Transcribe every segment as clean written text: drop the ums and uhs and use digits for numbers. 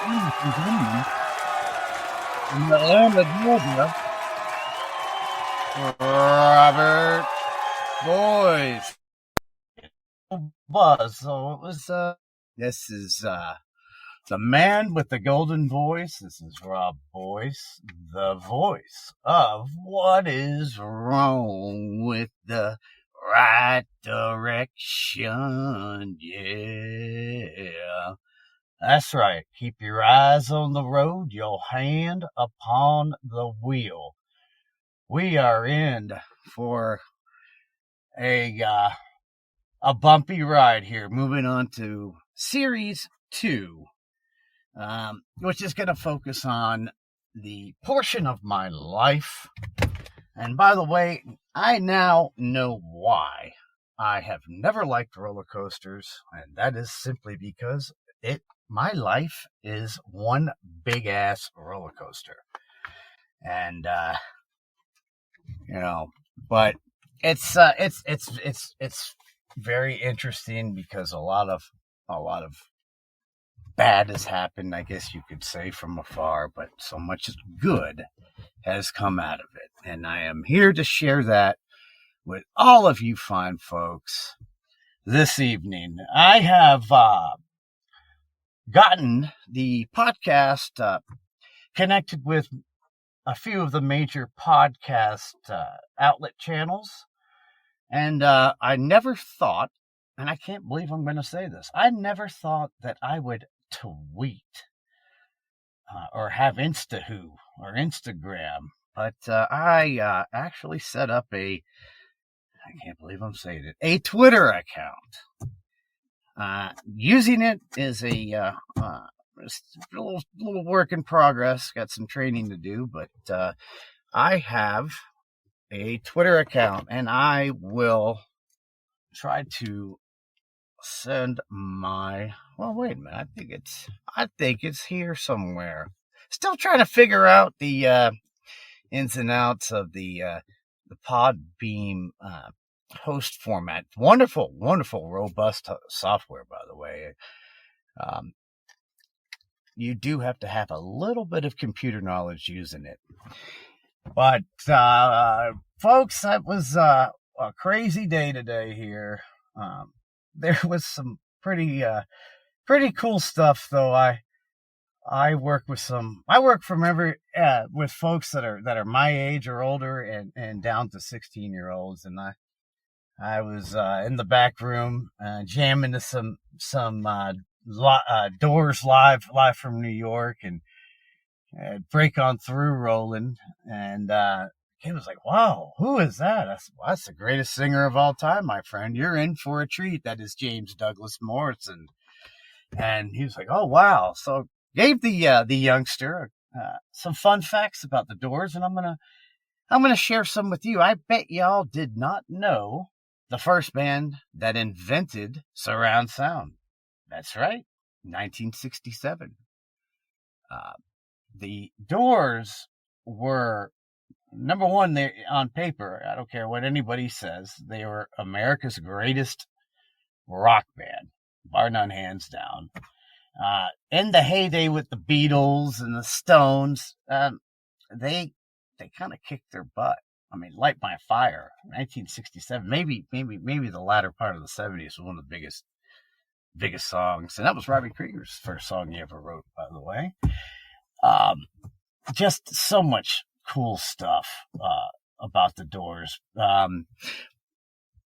ladies and gentlemen, in the land of Georgia, Robert Boyce. Buzz. So it was, this is, the man with the golden voice. This is Rob Boyce, the voice of what is wrong with the right direction. Yeah. That's right. Keep your eyes on the road, your hand upon the wheel. We are in for a bumpy ride here. Moving on to Series 2, which is going to focus on the portion of my life. And by the way, I now know why I have never liked roller coasters, and that is simply because my life is one big ass roller coaster. And but it's very interesting because a lot of bad has happened, I guess you could say, from afar, but so much good has come out of it. And I am here to share that with all of you fine folks this evening. I have gotten the podcast connected with a few of the major podcast outlet channels. And I never thought, and I can't believe I'm going to say this, I never thought that I would tweet or have Instahoo or Instagram. But I actually set up I can't believe I'm saying it, a Twitter account. Using it is a little work in progress. Got some training to do, but I have a Twitter account, and I will try to send my. Well, wait a minute. I think it's here somewhere. Still trying to figure out the ins and outs of the Podbeam host format. Wonderful, robust software, by the way. You do have to have a little bit of computer knowledge using it. But, folks, that was a crazy day today here. There was some pretty cool stuff, though. I work with with folks that are my age or older and down to 16-year-olds. And I was in the back room jamming to some Doors live from New York, and Break On Through rolling, and he was like, "Wow, who is that?" That's the greatest singer of all time, my friend. You're in for a treat. That is James Douglas Morrison. And he was like, "Oh, wow." So gave the youngster some fun facts about the Doors, and I'm gonna share some with you. I bet y'all did not know the first band that invented surround sound. That's right, 1967. The Doors were, number one, they on paper, I don't care what anybody says, they were America's greatest rock band, bar none, hands down. In the heyday with the Beatles and the Stones, they kind of kicked their butt. I mean, Light My Fire, 1967, maybe the latter part of the 70s was one of the biggest songs. And that was Robbie Krieger's first song he ever wrote, by the way. Just so much cool stuff about the Doors.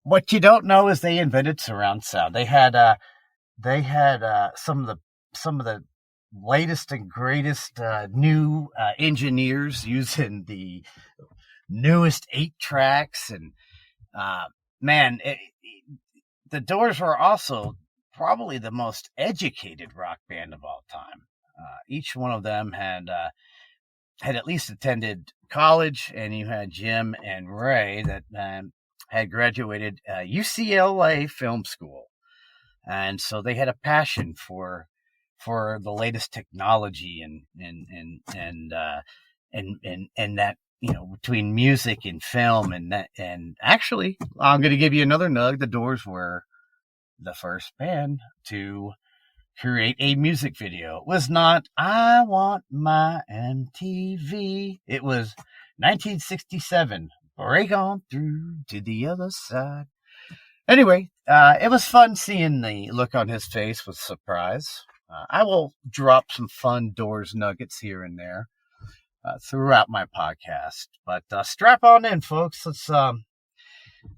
What you don't know is they invented surround sound. They had some of the latest and greatest new engineers using the newest 8 tracks, and the Doors were also probably the most educated rock band of all time. Each one of them had at least attended college, and you had Jim and Ray that had graduated UCLA Film School, and so they had a passion for the latest technology and that, between music and film and actually, I'm going to give you another nug. The Doors were the first band to create a music video. It was not, I want my MTV. It was 1967, break on through to the other side. Anyway, it was fun seeing the look on his face with surprise. I will drop some fun Doors nuggets here and there throughout my podcast. But strap on in, folks.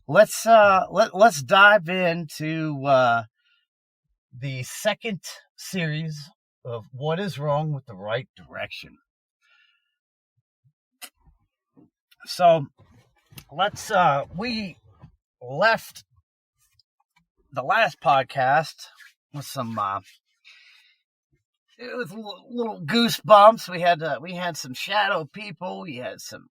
Let's dive into the second series of What is Wrong with the Right Direction. So we left the last podcast with some it was little goosebumps. We had some shadow people. We had some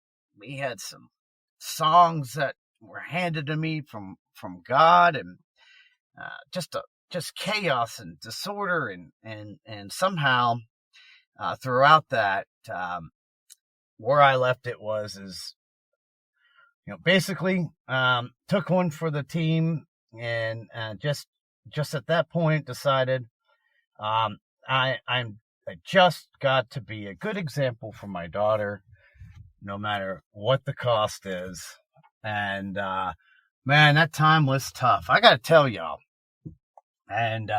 songs that were handed to me from God, and just chaos and disorder, and somehow throughout that, where I left it is basically took one for the team, and just at that point decided I just got to be a good example for my daughter, no matter what the cost is. And man, that time was tough, I gotta tell y'all. And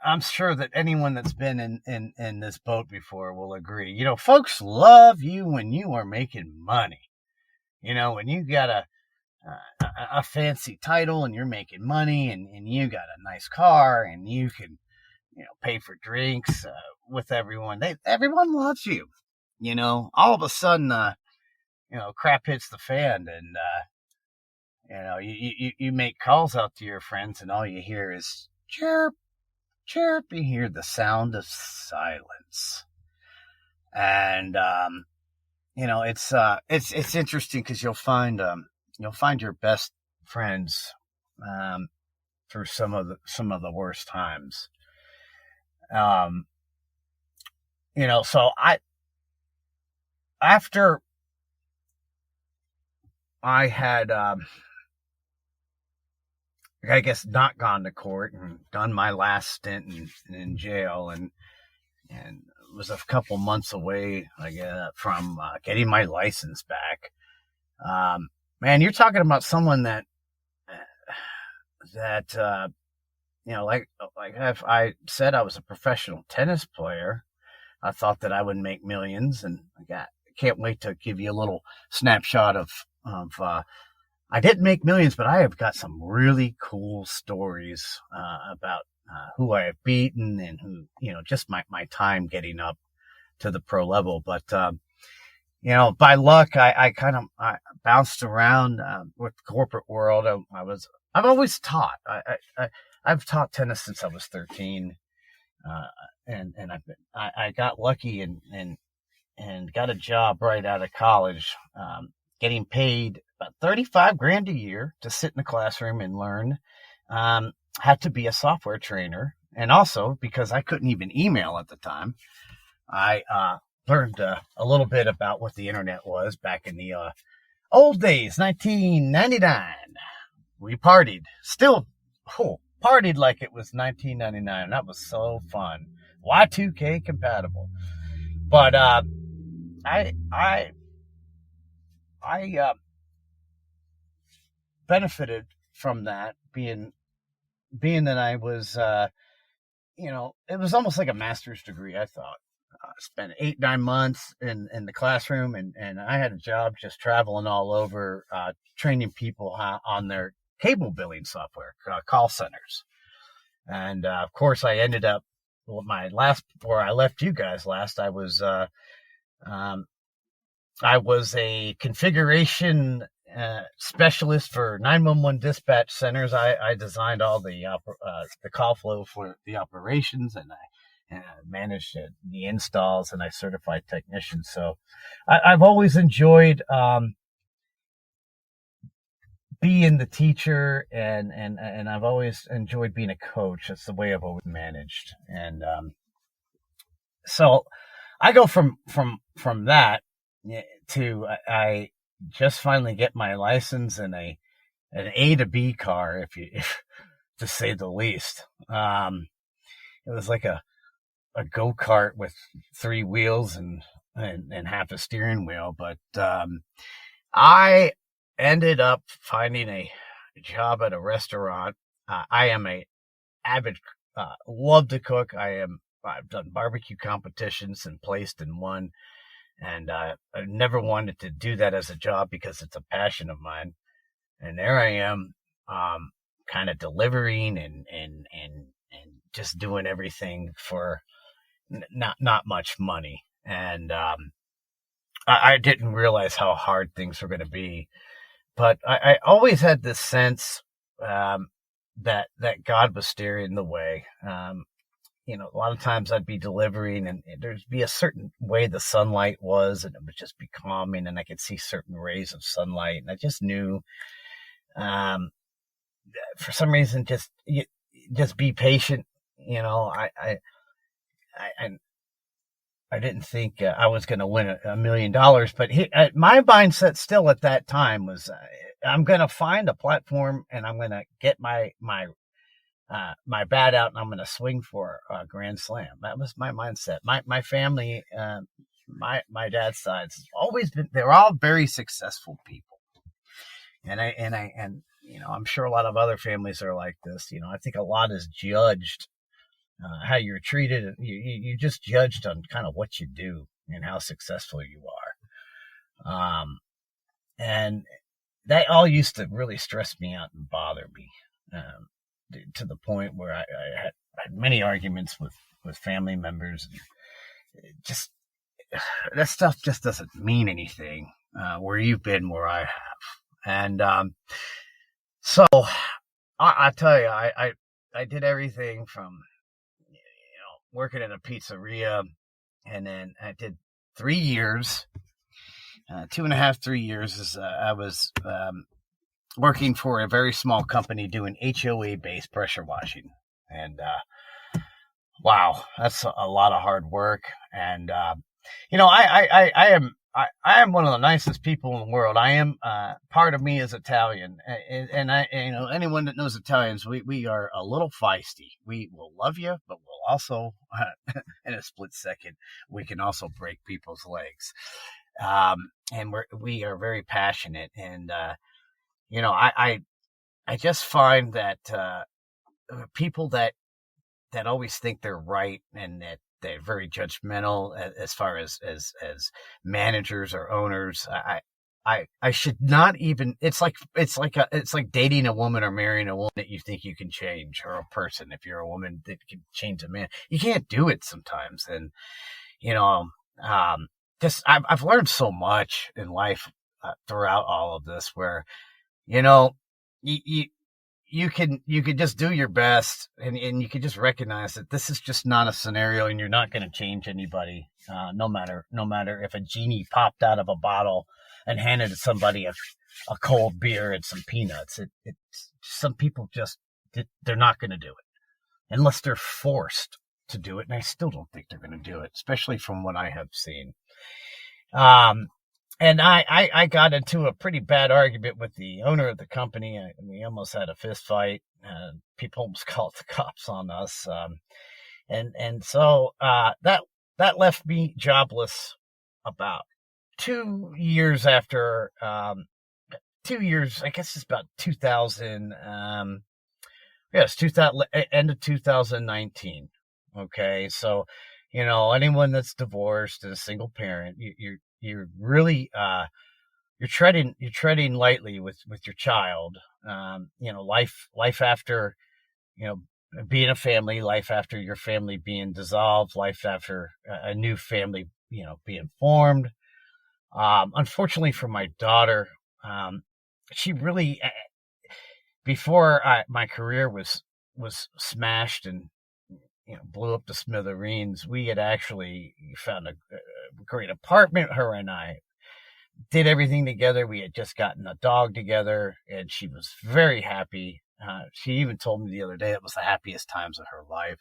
I'm sure that anyone that's been in this boat before will agree. Folks love you when you are making money. When you got a fancy title and you're making money, and you got a nice car, and you can pay for drinks with everyone. Everyone loves you. All of a sudden, crap hits the fan, and you make calls out to your friends, and all you hear is chirp, chirp. You hear the sound of silence, and it's interesting because you'll find your best friends through some of the worst times. So after I had, I guess, not gone to court and done my last stint in jail, and was a couple months away, from getting my license back. Man, you're talking about someone that like I said, I was a professional tennis player. I thought that I would make millions, and I can't wait to give you a little snapshot of I didn't make millions, but I have got some really cool stories about who I have beaten, and who, just my time getting up to the pro level. But by luck, I bounced around with the corporate world. I've always taught. I've taught tennis since I was 13, and I got lucky and got a job right out of college, getting paid about $35,000 a year to sit in the classroom and learn. Had to be a software trainer, and also because I couldn't even email at the time, I learned a little bit about what the internet was back in the old days, 1999. We partied, still partied like it was 1999. That was so fun. Y2K compatible. But I benefited from that, being that I was, it was almost like a master's degree, I thought. I spent 8-9 months in the classroom, and I had a job just traveling all over, training people on their cable billing software, call centers. And of course, I ended up, where I left you guys last, I was a configuration specialist for 911 dispatch centers. I designed all the call flow for the operations, and I managed the installs, and I certified technicians. So I've always enjoyed being the teacher, and I've always enjoyed being a coach. That's the way I've always managed. And so I go from that to I just finally get my license in an A to B car, if to say the least. it was like a go-kart with 3 wheels and half a steering wheel. But I ended up finding a job at a restaurant. I am a avid, love to cook. I've done barbecue competitions and placed and won. And I never wanted to do that as a job because it's a passion of mine. And there I am, kind of delivering and just doing everything for not much money. And I didn't realize how hard things were going to be. But I always had this sense that God was steering the way. A lot of times I'd be delivering and there'd be a certain way the sunlight was, and it would just be calming, and I could see certain rays of sunlight, and I just knew, for some reason, just be patient. I didn't think I was going to win $1 million, but my mindset still at that time was, I'm going to find a platform and I'm going to get my bat out and I'm going to swing for a grand slam. That was my mindset. My family, my dad's side has always been, they're all very successful people. And I'm sure a lot of other families are like this. I think a lot is judged, how you're treated. You just judged on kind of what you do and how successful you are. And that all used to really stress me out and bother me. To the point where I had many arguments with family members. Just that stuff just doesn't mean anything where you've been, where I have. And so I tell you, I did everything from working in a pizzeria, and then I did 3 years, 2.5, 3 years as I was working for a very small company doing HOA-based pressure washing. And wow, that's a lot of hard work. And I am one of the nicest people in the world. I am part of me is Italian, and anyone that knows Italians, we are a little feisty. We will love you, but we'll also in a split second we can also break people's legs. And we are very passionate. And I just find that people that always think they're right and that they're very judgmental as far as managers or owners, I should not even. It's like dating a woman or marrying a woman that you think you can change, or a person. If you're a woman that can change a man, you can't do it sometimes. And I've learned so much in life throughout all of this, where you can just do your best, and you can just recognize that this is just not a scenario, and you're not going to change anybody, no matter if a genie popped out of a bottle and handed somebody a cold beer and some peanuts. Some people just, they're not going to do it unless they're forced to do it, and I still don't think they're going to do it, especially from what I have seen. And I got into a pretty bad argument with the owner of the company. We almost had a fist fight. People almost called the cops on us. And so that left me jobless about 2 years after, 2 years, I guess it's about 2000. Yes, 2000, end of 2019. Okay. So, anyone that's divorced and a single parent, you're really you're treading lightly with your child. Life after being a family, life after your family being dissolved, life after a new family being formed. Unfortunately for my daughter, she really, before my career was smashed and blew up to smithereens, we had actually found a great apartment. Her and I did everything together. We had just gotten a dog together, and she was very happy. She even told me the other day it was the happiest times of her life.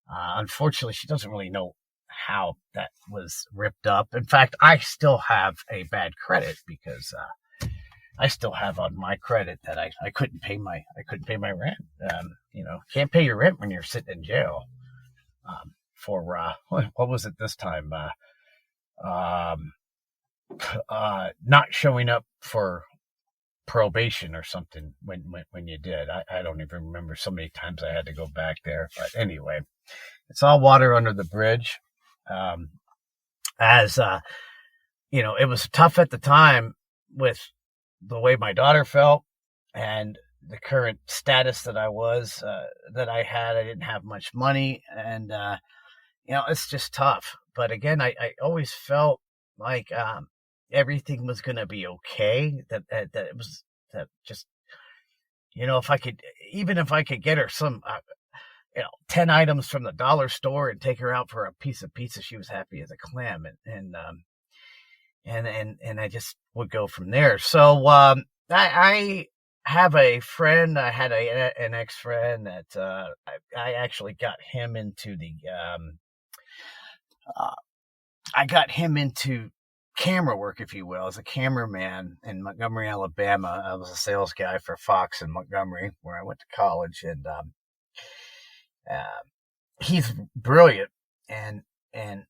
Unfortunately, she doesn't really know how that was ripped up. In fact, I still have a bad credit because I still have on my credit that I couldn't pay my rent. Can't pay your rent when you're sitting in jail. for what was it this time? Not showing up for probation or something when you did. I don't even remember so many times I had to go back there. But anyway, it's all water under the bridge. As it was tough at the time with the way my daughter felt and the current status that I had. I didn't have much money, and it's just tough. But again, I always felt like everything was going to be okay. That it was that just if I could get her some 10 items from the dollar store and take her out for a piece of pizza, she was happy as a clam, and I just would go from there. So I have a friend. I had an ex-friend that I actually got him into I got him into camera work, if you will, as a cameraman in Montgomery, Alabama. I was a sales guy for Fox in Montgomery, where I went to college, and he's brilliant and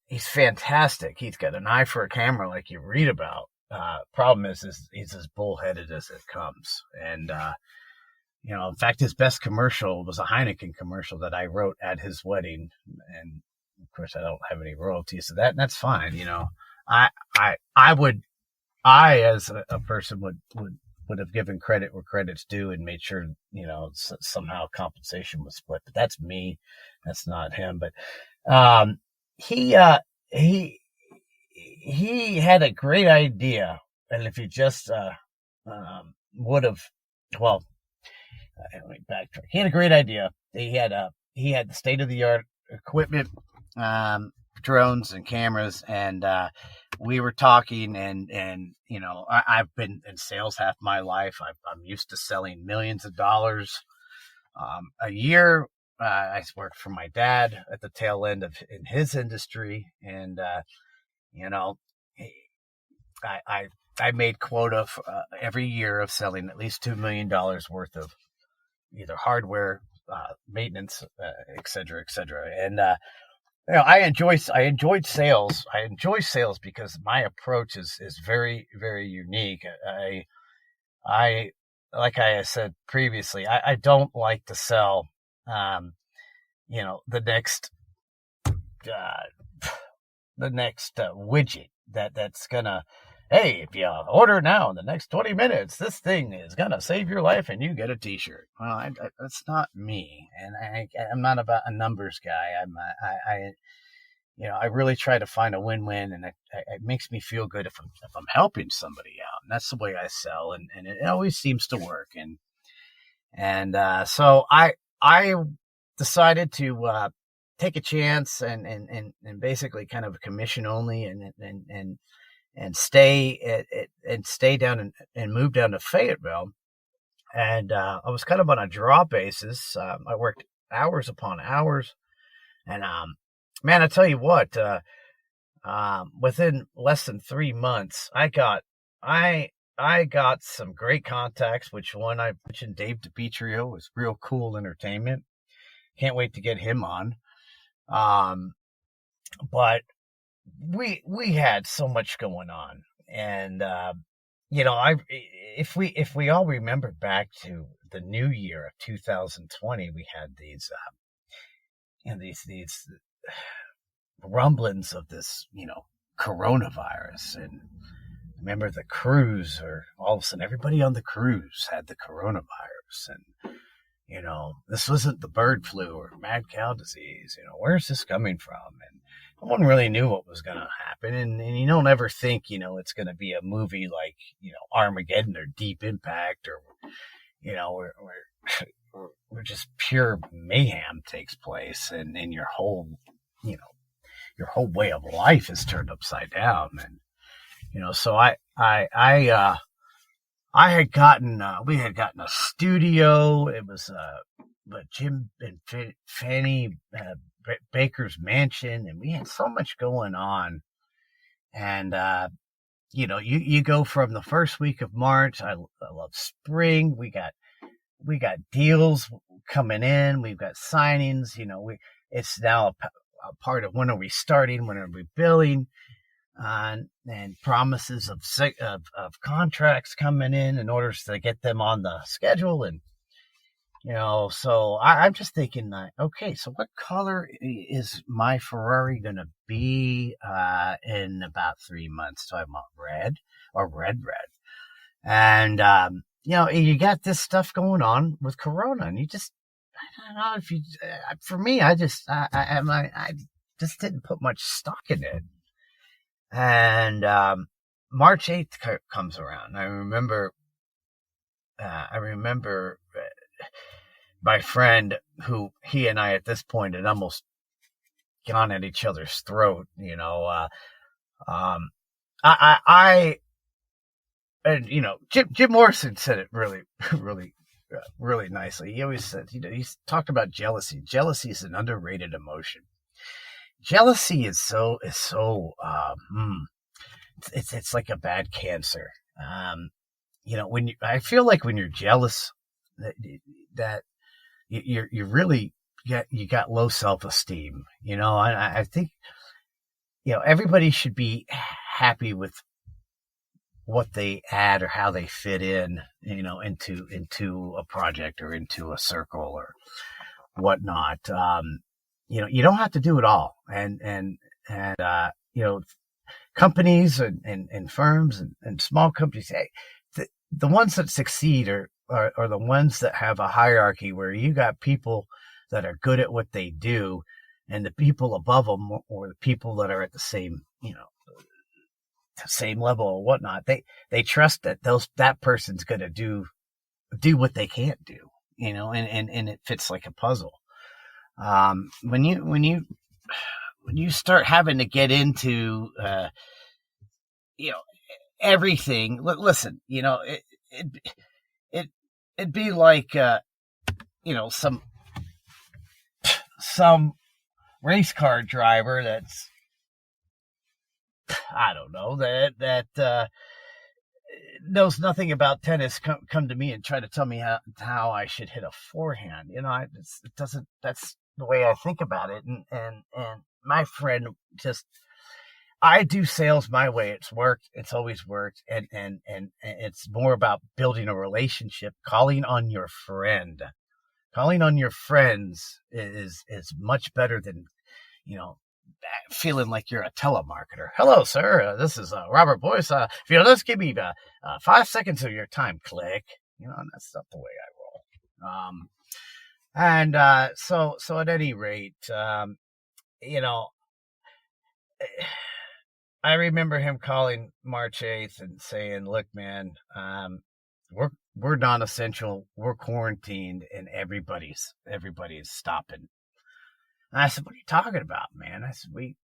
he's fantastic. He's got an eye for a camera like you read about. Problem is he's as bullheaded as it comes. And, in fact, his best commercial was a Heineken commercial that I wrote at his wedding. And of course I don't have any royalties to that, and that's fine. I as a person would have given credit where credit's due and made sure, somehow compensation was split, but that's me. That's not him. But, he had a great idea. And if you just, would have, well, let me backtrack. He had a great idea. He had the state of the art equipment, drones and cameras, and we were talking, and I've been in sales half my life. I'm used to selling millions of dollars a year. I worked for my dad at the tail end in his industry, and I made quota every year of selling at least $2 million worth of either hardware, maintenance, et cetera, et cetera. And I enjoyed sales. I enjoy sales because my approach is very, very unique. I like I said previously, I don't like to sell, the next widget that's gonna, hey, if you order now in the next 20 minutes, this thing is gonna save your life and you get a T-shirt. Well, that's not me, and I'm not about a numbers guy. I really try to find a win-win, and it makes me feel good if I'm helping somebody out, and that's the way I sell, and it always seems to work. And so I decided to take a chance and basically kind of a commission only, and stay down and move down to Fayetteville. And I was kind of on a draw basis. I worked hours upon hours, and man, I tell you what, within less than 3 months, I got some great contacts. Which one I mentioned, Dave DiPietro, was Real Cool Entertainment. Can't wait to get him on. But we had so much going on, and if we all remember back to the new year of 2020, we had these these rumblings of this coronavirus. And remember the cruise, or all of a sudden everybody on the cruise had the coronavirus, and this wasn't the bird flu or mad cow disease. Where's this coming from? And no one really knew what was going to happen. And you don't ever think, it's going to be a movie like, Armageddon or Deep Impact, or, where just pure mayhem takes place, and your whole way of life is turned upside down. And, so we had gotten a studio. It was Jim and Fanny Baker's mansion, and we had so much going on. And you go from the first week of March. I love spring. We got deals coming in. We've got signings. It's now a part of when are we starting, when are we billing, and promises of contracts coming in order to get them on the schedule. And, so I'm just thinking, okay, so what color is my Ferrari going to be in about 3 months? So I want red or red. And, you got this stuff going on with Corona, and I don't know if you, for me, I just didn't put much stock in it. And March 8th comes around. I remember my friend, who he and I at this point had almost gone at each other's throat. Jim Morrison said it really, really, really nicely. He always said, he talked about jealousy. Jealousy is an underrated emotion. Jealousy is it's like a bad cancer. I feel like when you're jealous, that you're really, you got low self-esteem. I think, everybody should be happy with what they add or how they fit in, into a project or into a circle or whatnot. You don't have to do it all. And companies and firms and small companies, the ones that succeed are the ones that have a hierarchy where you got people that are good at what they do, and the people above them, or the people that are at the same, same level or whatnot, they trust that that person's going to do what they can't do, and it fits like a puzzle. When you start having to get into, everything, listen, it'd be like, some race car driver that's, I don't know, that knows nothing about tennis come to me and try to tell me how I should hit a forehand. It doesn't. That's the way I think about it. And my friend, I do sales my way. It's worked. It's always worked. And it's more about building a relationship. Calling on your friends is much better than, feeling like you're a telemarketer. Hello, sir. This is Robert Boyce. If you'll just give me 5 seconds of your time, click. And that's not the way I roll. So at any rate, I remember him calling March 8th and saying, "Look, man, we're non-essential. We're quarantined, and everybody's stopping." And I said, "What are you talking about, man?" I said, we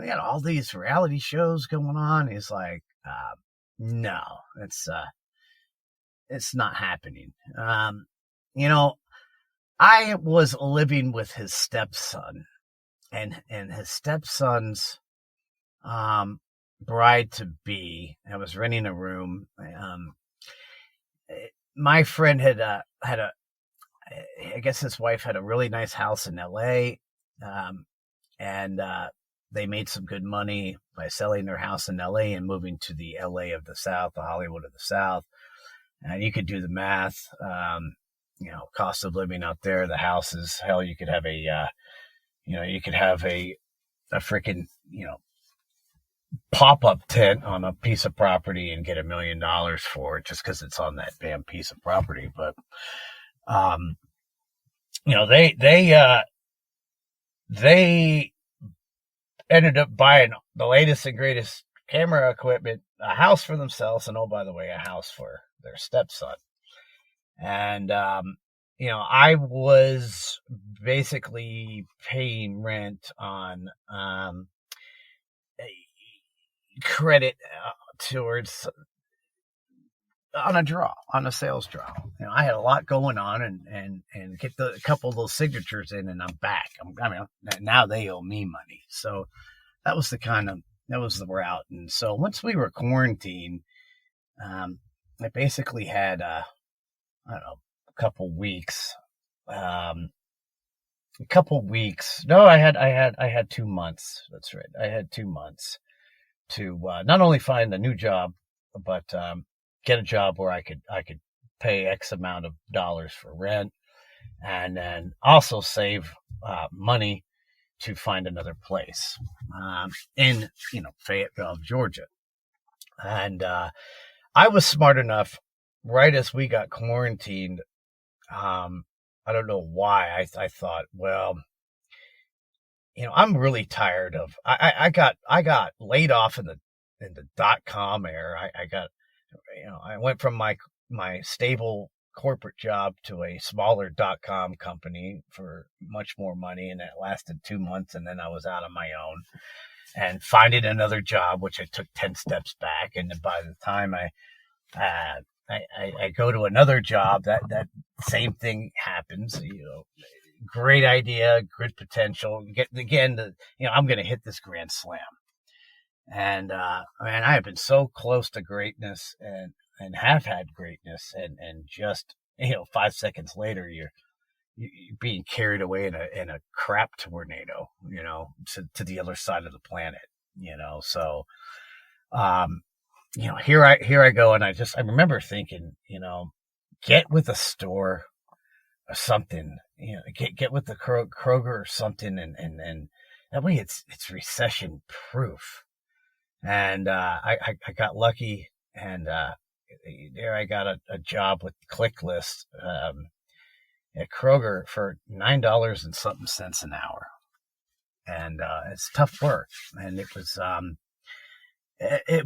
got all these reality shows going on. He's like, "No, it's not happening." I was living with his stepson, and his stepson's bride to be. I was renting a room. My friend had I guess his wife had a really nice house in LA. And they made some good money by selling their house in LA and moving to the LA of the South, the Hollywood of the South. And you could do the math, cost of living out there, the houses, hell, you could have a freaking, pop-up tent on a piece of property and get $1 million for it just because it's on that damn piece of property. But, they ended up buying the latest and greatest camera equipment, a house for themselves, and, oh, by the way, a house for their stepson. And, I was basically paying rent on credit towards on a sales draw. I had a lot going on and get a couple of those signatures in, and I'm back. Now they owe me money. So that was the route. And so once we were quarantined, I basically had, a couple weeks, a couple weeks. No, I had 2 months. That's right. I had 2 months to not only find a new job, but get a job where I could pay X amount of dollars for rent, and then also save money to find another place in Fayetteville, Georgia. And I was smart enough, right as we got quarantined. I don't know why I thought, well, I'm really tired of. I got laid off in the .com era. I went from my stable corporate job to a smaller .com company for much more money, and that lasted 2 months, and then I was out on my own and finding another job, which I took 10 steps back, and then by the time I go to another job, that same thing happens. Great idea, good potential. I'm going to hit this grand slam. And man, I have been so close to greatness and have had greatness, and just 5 seconds later, you're being carried away in a crap tornado, to the other side of the planet. So here I go, and I remember thinking, get with a store or something, get with the Kroger or something, and that way it's recession proof. And I got lucky, and there I got a job with ClickList at Kroger for $9 and something cents an hour, and it's tough work, and it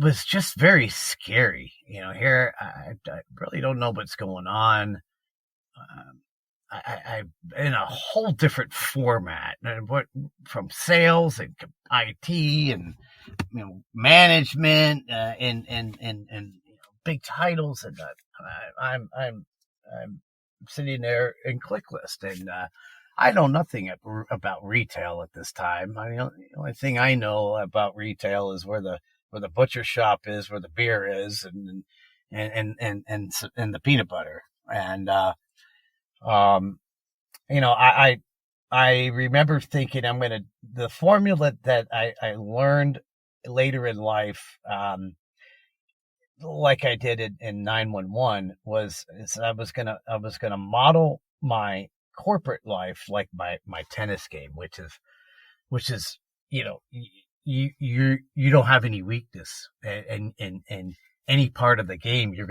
was just very scary. Here I really don't know what's going on. I'm in a whole different format, and from sales and IT and management and big titles, and I'm sitting there in ClickList, and I know nothing about retail at this time. I mean, the only thing I know about retail is where the butcher shop is, where the beer is, and the peanut butter. And I remember thinking the formula that I learned later in life, like I did in 911, is I was gonna model my corporate life like my tennis game, which is you don't have any weakness, and any part of the game your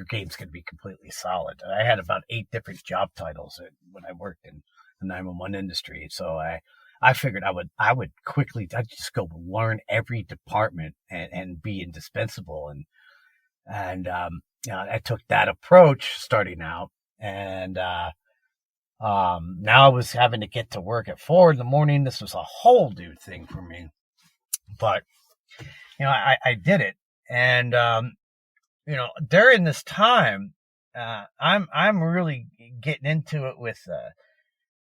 game's gonna be completely solid. I had about 8 different job titles when I worked in the 911 industry, so I figured I would quickly, I'd just go learn every department and be indispensable, and I took that approach starting out, and now I was having to get to work at 4 a.m. This was a whole new thing for me, but I did it, and during this time, I'm really getting into it with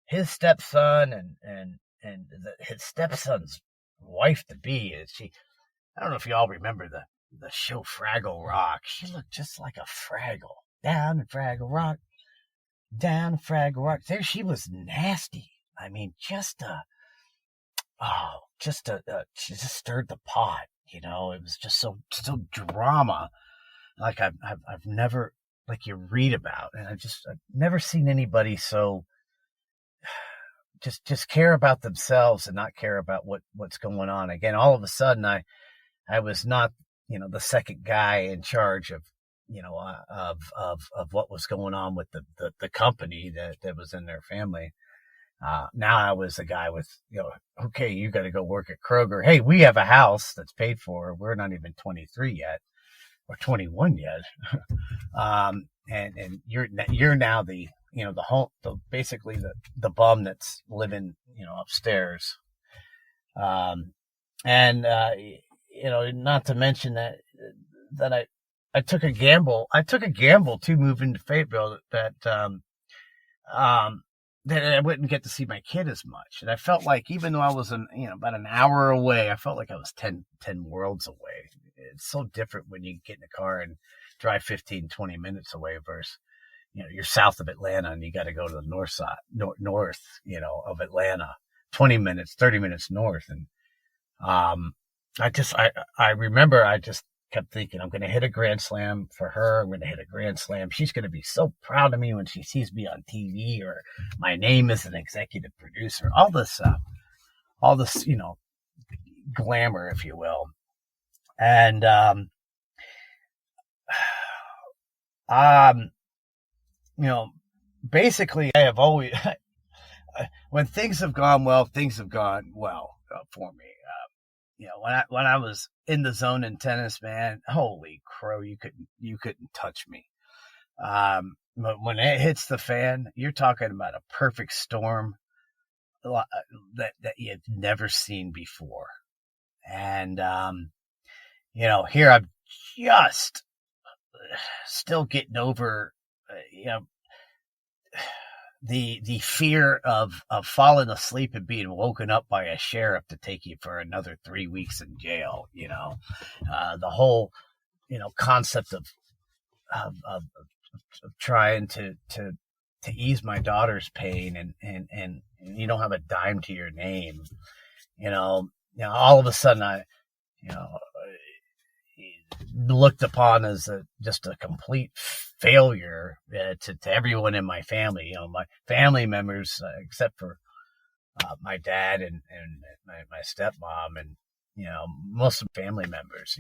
his stepson and his stepson's wife to be. I don't know if y'all remember the show Fraggle Rock. She looked just like a Fraggle. Down in Fraggle Rock. There she was nasty. I mean, she just stirred the pot. It was just so drama. Like I've never, like you read about, and I've never seen anybody so just care about themselves and not care about what's going on. Again, all of a sudden I was not, the second guy in charge of, of what was going on with the company that was in their family. Now I was the guy with, okay, you got to go work at Kroger. Hey, we have a house that's paid for. We're not even 23 yet or 21 yet. And you're now the, basically the bum that's living, upstairs. Not to mention that I took a gamble. I took a gamble to move into Fayetteville that I wouldn't get to see my kid as much. And I felt like, even though I was about an hour away, I felt like I was 10 worlds away. It's so different when you get in a car and drive 15, 20 minutes away versus, you're south of Atlanta and you got to go to the north side, north, of Atlanta, 20 minutes, 30 minutes north. And, I remember I just kept thinking, I'm going to hit a grand slam for her. I'm going to hit a grand slam. She's going to be so proud of me when she sees me on TV, or my name as an executive producer, all this, glamour, if you will. And, basically I have always, when things have gone well for me. When I was in the zone in tennis, man, holy crow, you couldn't touch me. But when it hits the fan, you're talking about a perfect storm that you've never seen before. And, here I'm just still getting over, the fear of falling asleep and being woken up by a sheriff to take you for another 3 weeks in jail. The whole, concept of trying to ease my daughter's pain, and you don't have a dime to your name. All of a sudden I, looked upon as just a complete failure to everyone in my family. My family members, except for my dad and my stepmom, and most of the family members.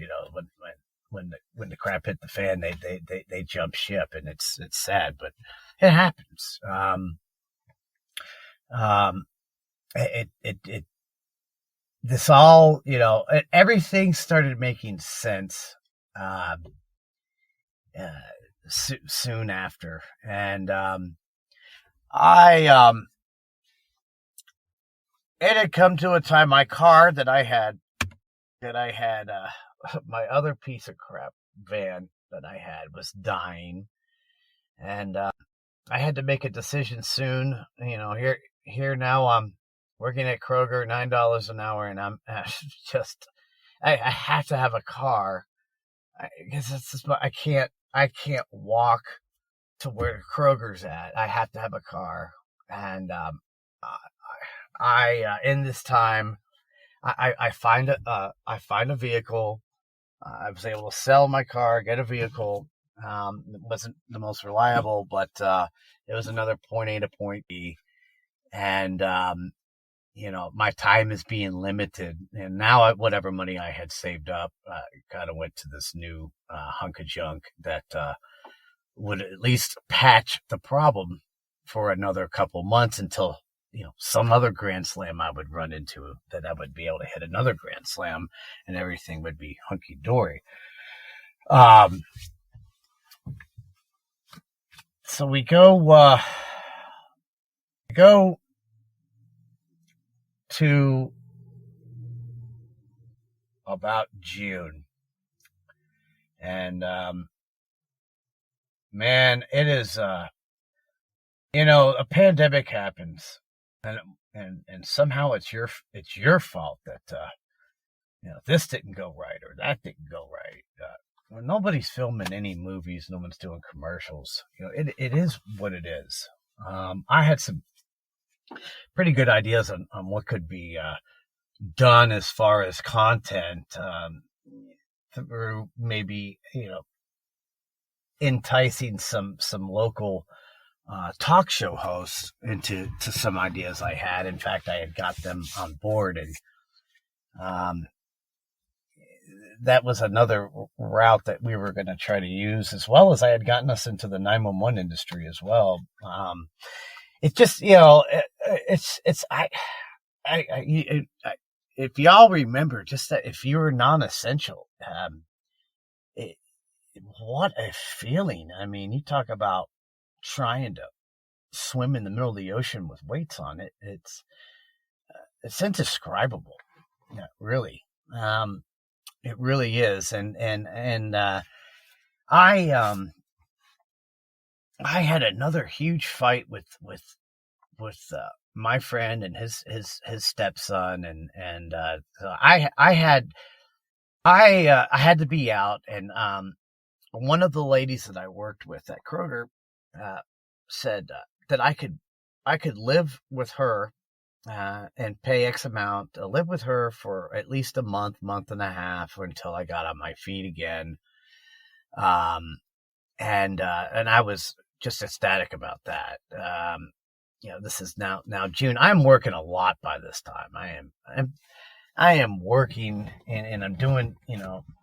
When the crap hit the fan, they jump ship, and it's sad, but it happens. This all, everything started making sense soon after. And it had come to a time, my car that I had my other piece of crap van that I had was dying, and I had to make a decision soon. Here now I'm working at Kroger, $9 an hour, and I'm just, I have to have a car, because I can't walk to where Kroger's at. I have to have a car. And in this time, I find a vehicle. I was able to sell my car, get a vehicle. It wasn't the most reliable, but it was another point A to point B. And my time is being limited. And now whatever money I had saved up kind of went to this new hunk of junk that would at least patch the problem for another couple months until, some other grand slam I would run into, that I would be able to hit another grand slam and everything would be hunky dory. So we go to about June, and man, it is a pandemic happens, and somehow it's your fault that this didn't go right or that didn't go right. When nobody's filming any movies, no one's doing commercials. It is what it is. I had some pretty good ideas on what could be done as far as content, through maybe enticing some local talk show hosts into some ideas I had. In fact, I had got them on board, and that was another route that we were going to try to use, as well as I had gotten us into the 911 industry as well. It just, if y'all remember, just that if you were non-essential, what a feeling. I mean, you talk about trying to swim in the middle of the ocean with weights on it. It's indescribable. Yeah, really. It really is. And I had another huge fight with my friend and his stepson, and so I had to be out, and one of the ladies that I worked with at Kroger said that I could live with her and pay X amount to live with her for at least a month and a half until I got on my feet again. And I was just ecstatic about that. This is now June. I'm working a lot by this time. I am working and I'm doing,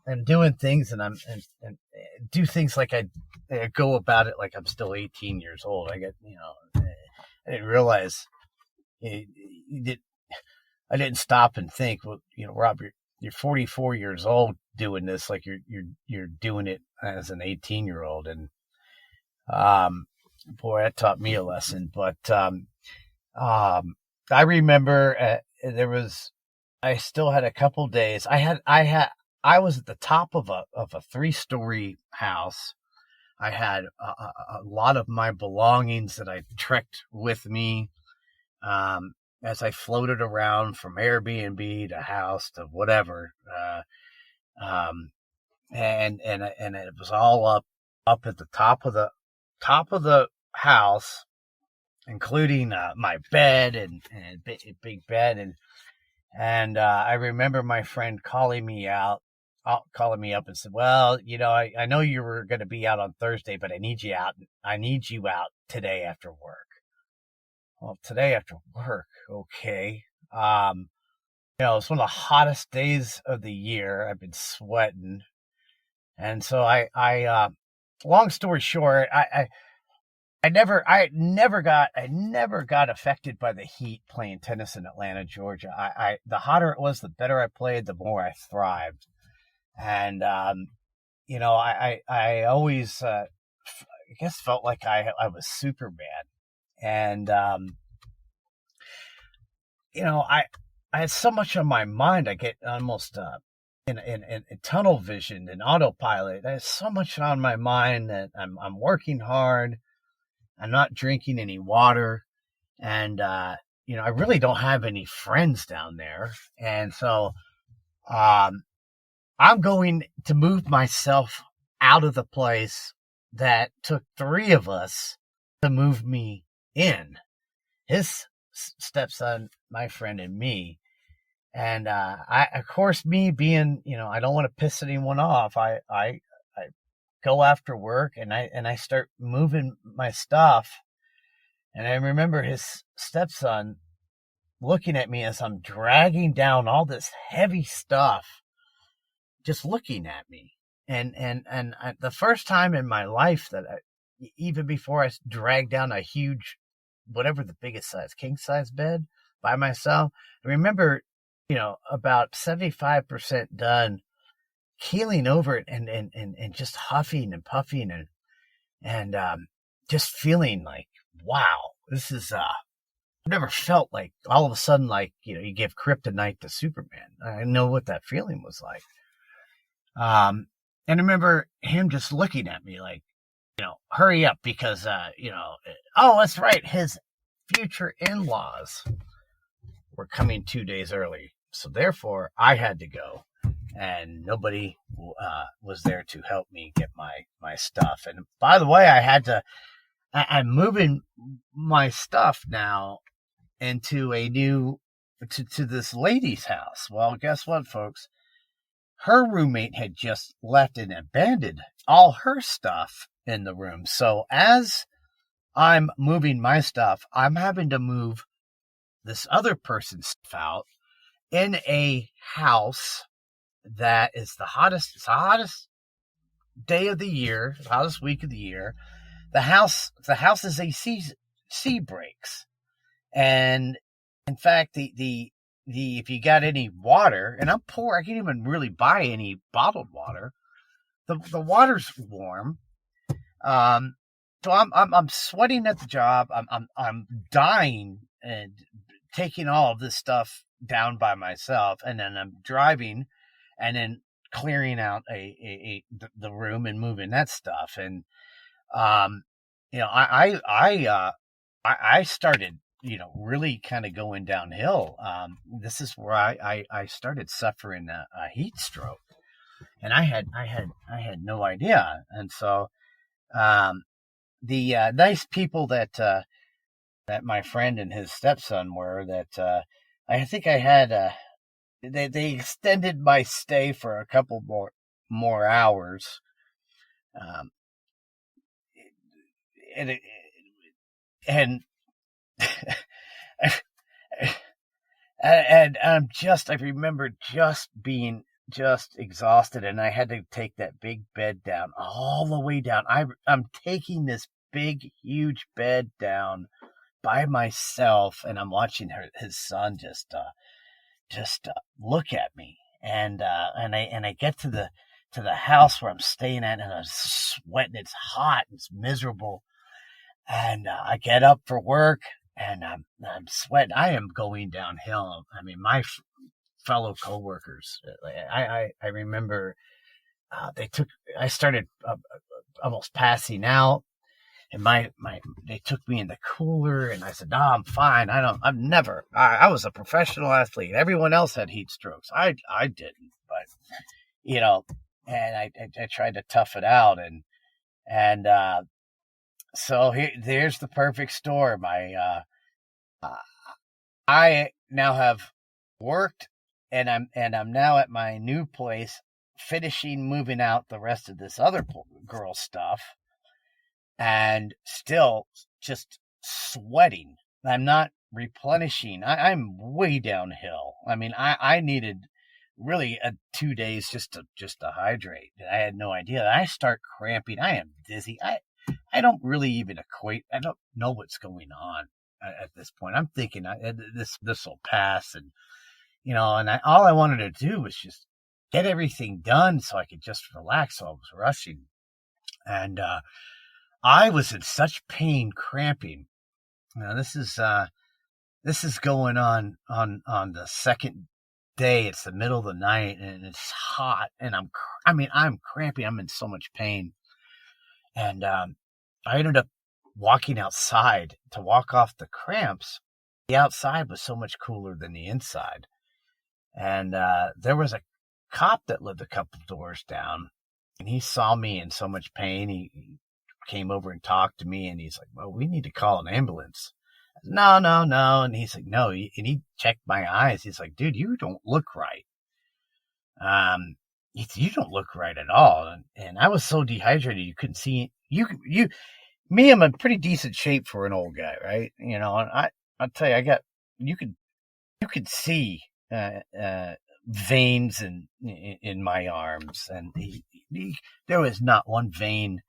I'm doing things and and do things like I go about it like I'm still 18 years old. I didn't realize I didn't stop and think, well, Rob, you're 44 years old doing this, like you're doing it as an 18-year-old. And, boy, that taught me a lesson. But, I remember I still had a couple days. I was at the top of a 3-story house. I had a lot of my belongings that I trekked with me, as I floated around from Airbnb to house to whatever. And it was all up at the top of the house, including my bed and big bed. And I remember my friend calling me up and said, well, I know you were going to be out on Thursday, but I need you out today after work. Well, today after work. Okay. It's one of the hottest days of the year. I've been sweating. And so I long story short, I never got affected by the heat playing tennis in Atlanta, Georgia. The hotter it was, the better I played, the more I thrived. And, I always, I guess felt like I was Superman. And, I had so much on my mind. I get almost, in tunnel vision and autopilot. There's so much on my mind that I'm working hard. I'm not drinking any water. And, I really don't have any friends down there. And so, I'm going to move myself out of the place that took 3 of us to move me in. His stepson, my friend, and me. And of course, me being, I don't want to piss anyone off. I go after work and I start moving my stuff. And I remember his stepson looking at me as I'm dragging down all this heavy stuff, just looking at me. And the first time in my life that even before I dragged down a huge, whatever the biggest size, king size bed by myself, I remember, about 75% done, keeling over it and just huffing and puffing and just feeling like, wow, this is, I've never felt like all of a sudden, like, you give kryptonite to Superman. I know what that feeling was like. And I remember him just looking at me like, hurry up because, oh, that's right. His future in-laws were coming 2 days early. So therefore I had to go and nobody was there to help me get my stuff. And by the way, I'm moving my stuff now into to this lady's house. Well, guess what, folks? Her roommate had just left and abandoned all her stuff in the room. So as I'm moving my stuff, I'm having to move this other person's stuff out in a house that is the hottest day of the year, the hottest week of the year. The house's AC breaks. And in fact, the if you got any water, and I'm poor, I can't even really buy any bottled water. The water's warm. So I'm sweating at the job. I'm dying and taking all of this stuff down by myself, and then I'm driving and then clearing out the room and moving that stuff. And I started really kind of going downhill. This is where I started suffering a heat stroke, and I had no idea. And so the nice people that my friend and his stepson were, that I think I had they extended my stay for a couple more hours, um, and and and I remember just being just exhausted, and I had to take that big bed down, all the way down. I'm taking this big, huge bed down by myself, and I'm watching his son just look at me, and I get to the house where I'm staying at, and I'm sweating. It's hot. It's miserable, and I get up for work, and I'm sweating. I am going downhill. I mean, my fellow coworkers. I remember I started almost passing out, and they took me in the cooler, and I said, "No, I'm fine. I was a professional athlete. Everyone else had heat strokes. I didn't, but and I tried to tough it out, and so there's the perfect storm. I now have worked, and I'm now at my new place, moving out the rest of this other girl stuff, and still just sweating. I'm not replenishing. I'm way downhill. I mean, I needed really 2 days just to hydrate. I had no idea. I start cramping. I am dizzy. I don't really even equate. I don't know what's going on at this point. I'm thinking this will pass, and all I wanted to do was just get everything done so I could just relax. So I was rushing, and I was in such pain, cramping. Now this is going on the second day. It's the middle of the night, and it's hot, and I'm cramping. I'm in so much pain, and I ended up walking outside to walk off the cramps. The outside was so much cooler than the inside, and there was a cop that lived a couple doors down, and he saw me in so much pain. He came over and talked to me, and he's like, "Well, we need to call an ambulance." I said, No. And he's like, "No." And he checked my eyes. He's like, "Dude, you don't look right. You don't look right at all." And I was so dehydrated, you couldn't see me. I'm in pretty decent shape for an old guy, right? And I'll tell you, you could see veins in my arms, and there was not one vein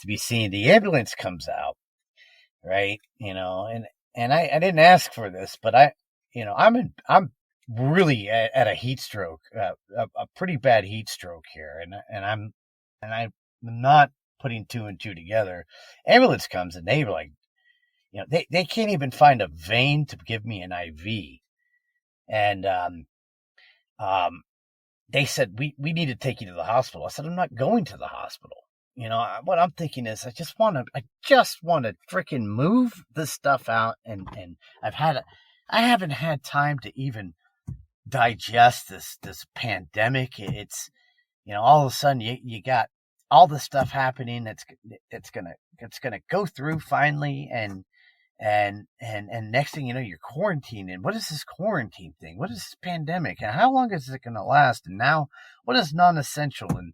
to be seen. The ambulance comes out, right? And I didn't ask for this, but I'm really at a heat stroke, a pretty bad heat stroke here, and I'm not putting two and two together. Ambulance comes, and they were like, they can't even find a vein to give me an IV, and they said we need to take you to the hospital. I said, I'm not going to the hospital. What I'm thinking is I just want to freaking move this stuff out, and I haven't had time to even digest this pandemic. It's all of a sudden you got all this stuff happening that's gonna go through finally, and next thing you know, you're quarantined. And what is this quarantine thing? What is this pandemic? And how long is it gonna last? And now, what is non-essential? And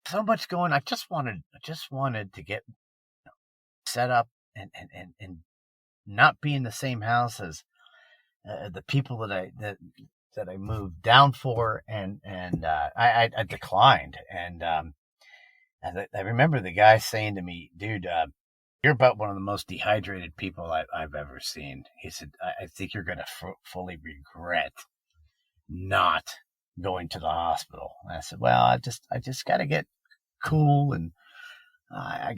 so much going. I just wanted to get set up and not be in the same house as the people that I moved down for, and I declined. And I remember the guy saying to me, "Dude, you're about one of the most dehydrated people I've ever seen." He said, "I think you're going to fully regret not going to the hospital." And I said, "Well, I just got to get cool, and I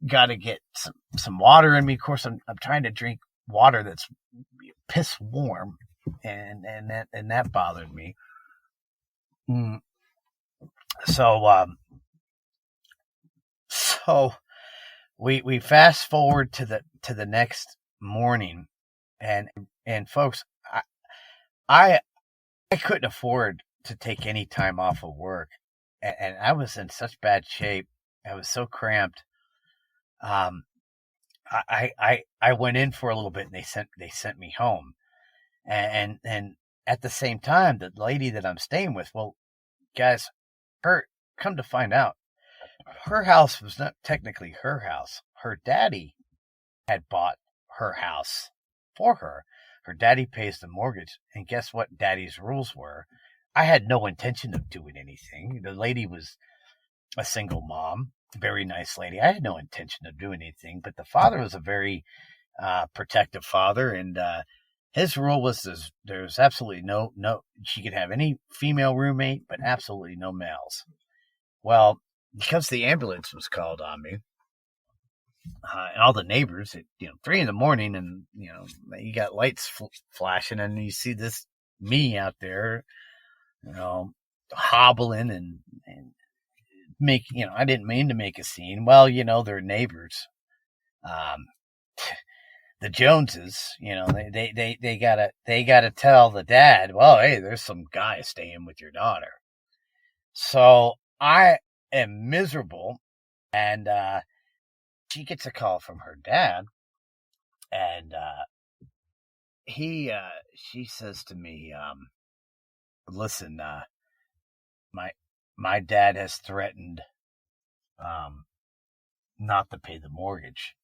got to get some water in me." Of course, I'm trying to drink water that's piss warm, and that bothered me. So we fast forward to the next morning, and folks, I couldn't afford to take any time off of work, and I was in such bad shape. I was so cramped. Um, I went in for a little bit, and they sent me home. And at the same time, the lady that I'm staying with, well, guys, her come to find out, her house was not technically her house. Her daddy had bought her house for her. Her daddy pays the mortgage, and guess what daddy's rules were? I had no intention of doing anything. The lady was a single mom, very nice lady. I had no intention of doing anything, but the father was a very protective father, and his rule was there's absolutely no, she could have any female roommate, but absolutely no males. Well, because the ambulance was called on me, and all the neighbors at 3 a.m, and you got lights flashing, and you see this me out there, hobbling and make I didn't mean to make a scene. Well, they're neighbors. The Joneses, they gotta tell the dad, well, hey, there's some guy staying with your daughter. So I am miserable, and she gets a call from her dad, and she says to me, listen, my dad has threatened not to pay the mortgage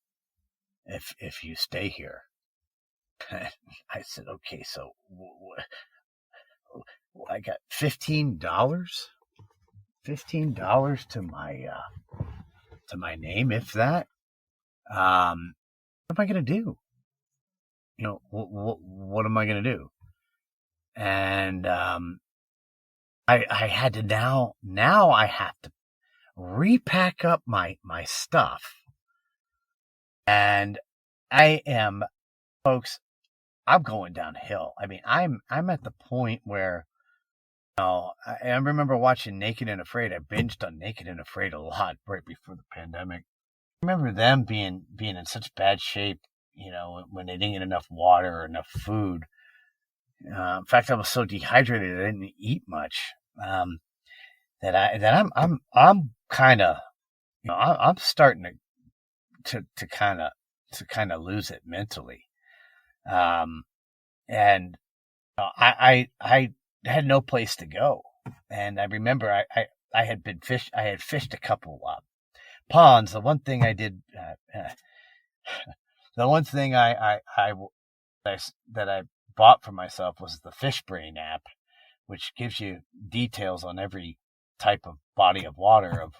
if you stay here. I said, okay, so I got $15 to my name, if that. What am I gonna do? What am I gonna do? And I had to now I have to repack up my stuff, and I am, folks, I'm going downhill. I mean, I'm at the point where, I remember watching Naked and Afraid. I binged on Naked and Afraid a lot right before the pandemic. I remember them being in such bad shape, when they didn't get enough water or enough food. In fact, I was so dehydrated I didn't eat much. That I'm kind of, I'm starting to kind of lose it mentally. And I had no place to go. And I remember I had fished a couple ponds. The one thing I did, the one thing that I bought for myself was the Fish Brain app, which gives you details on every type of body of water of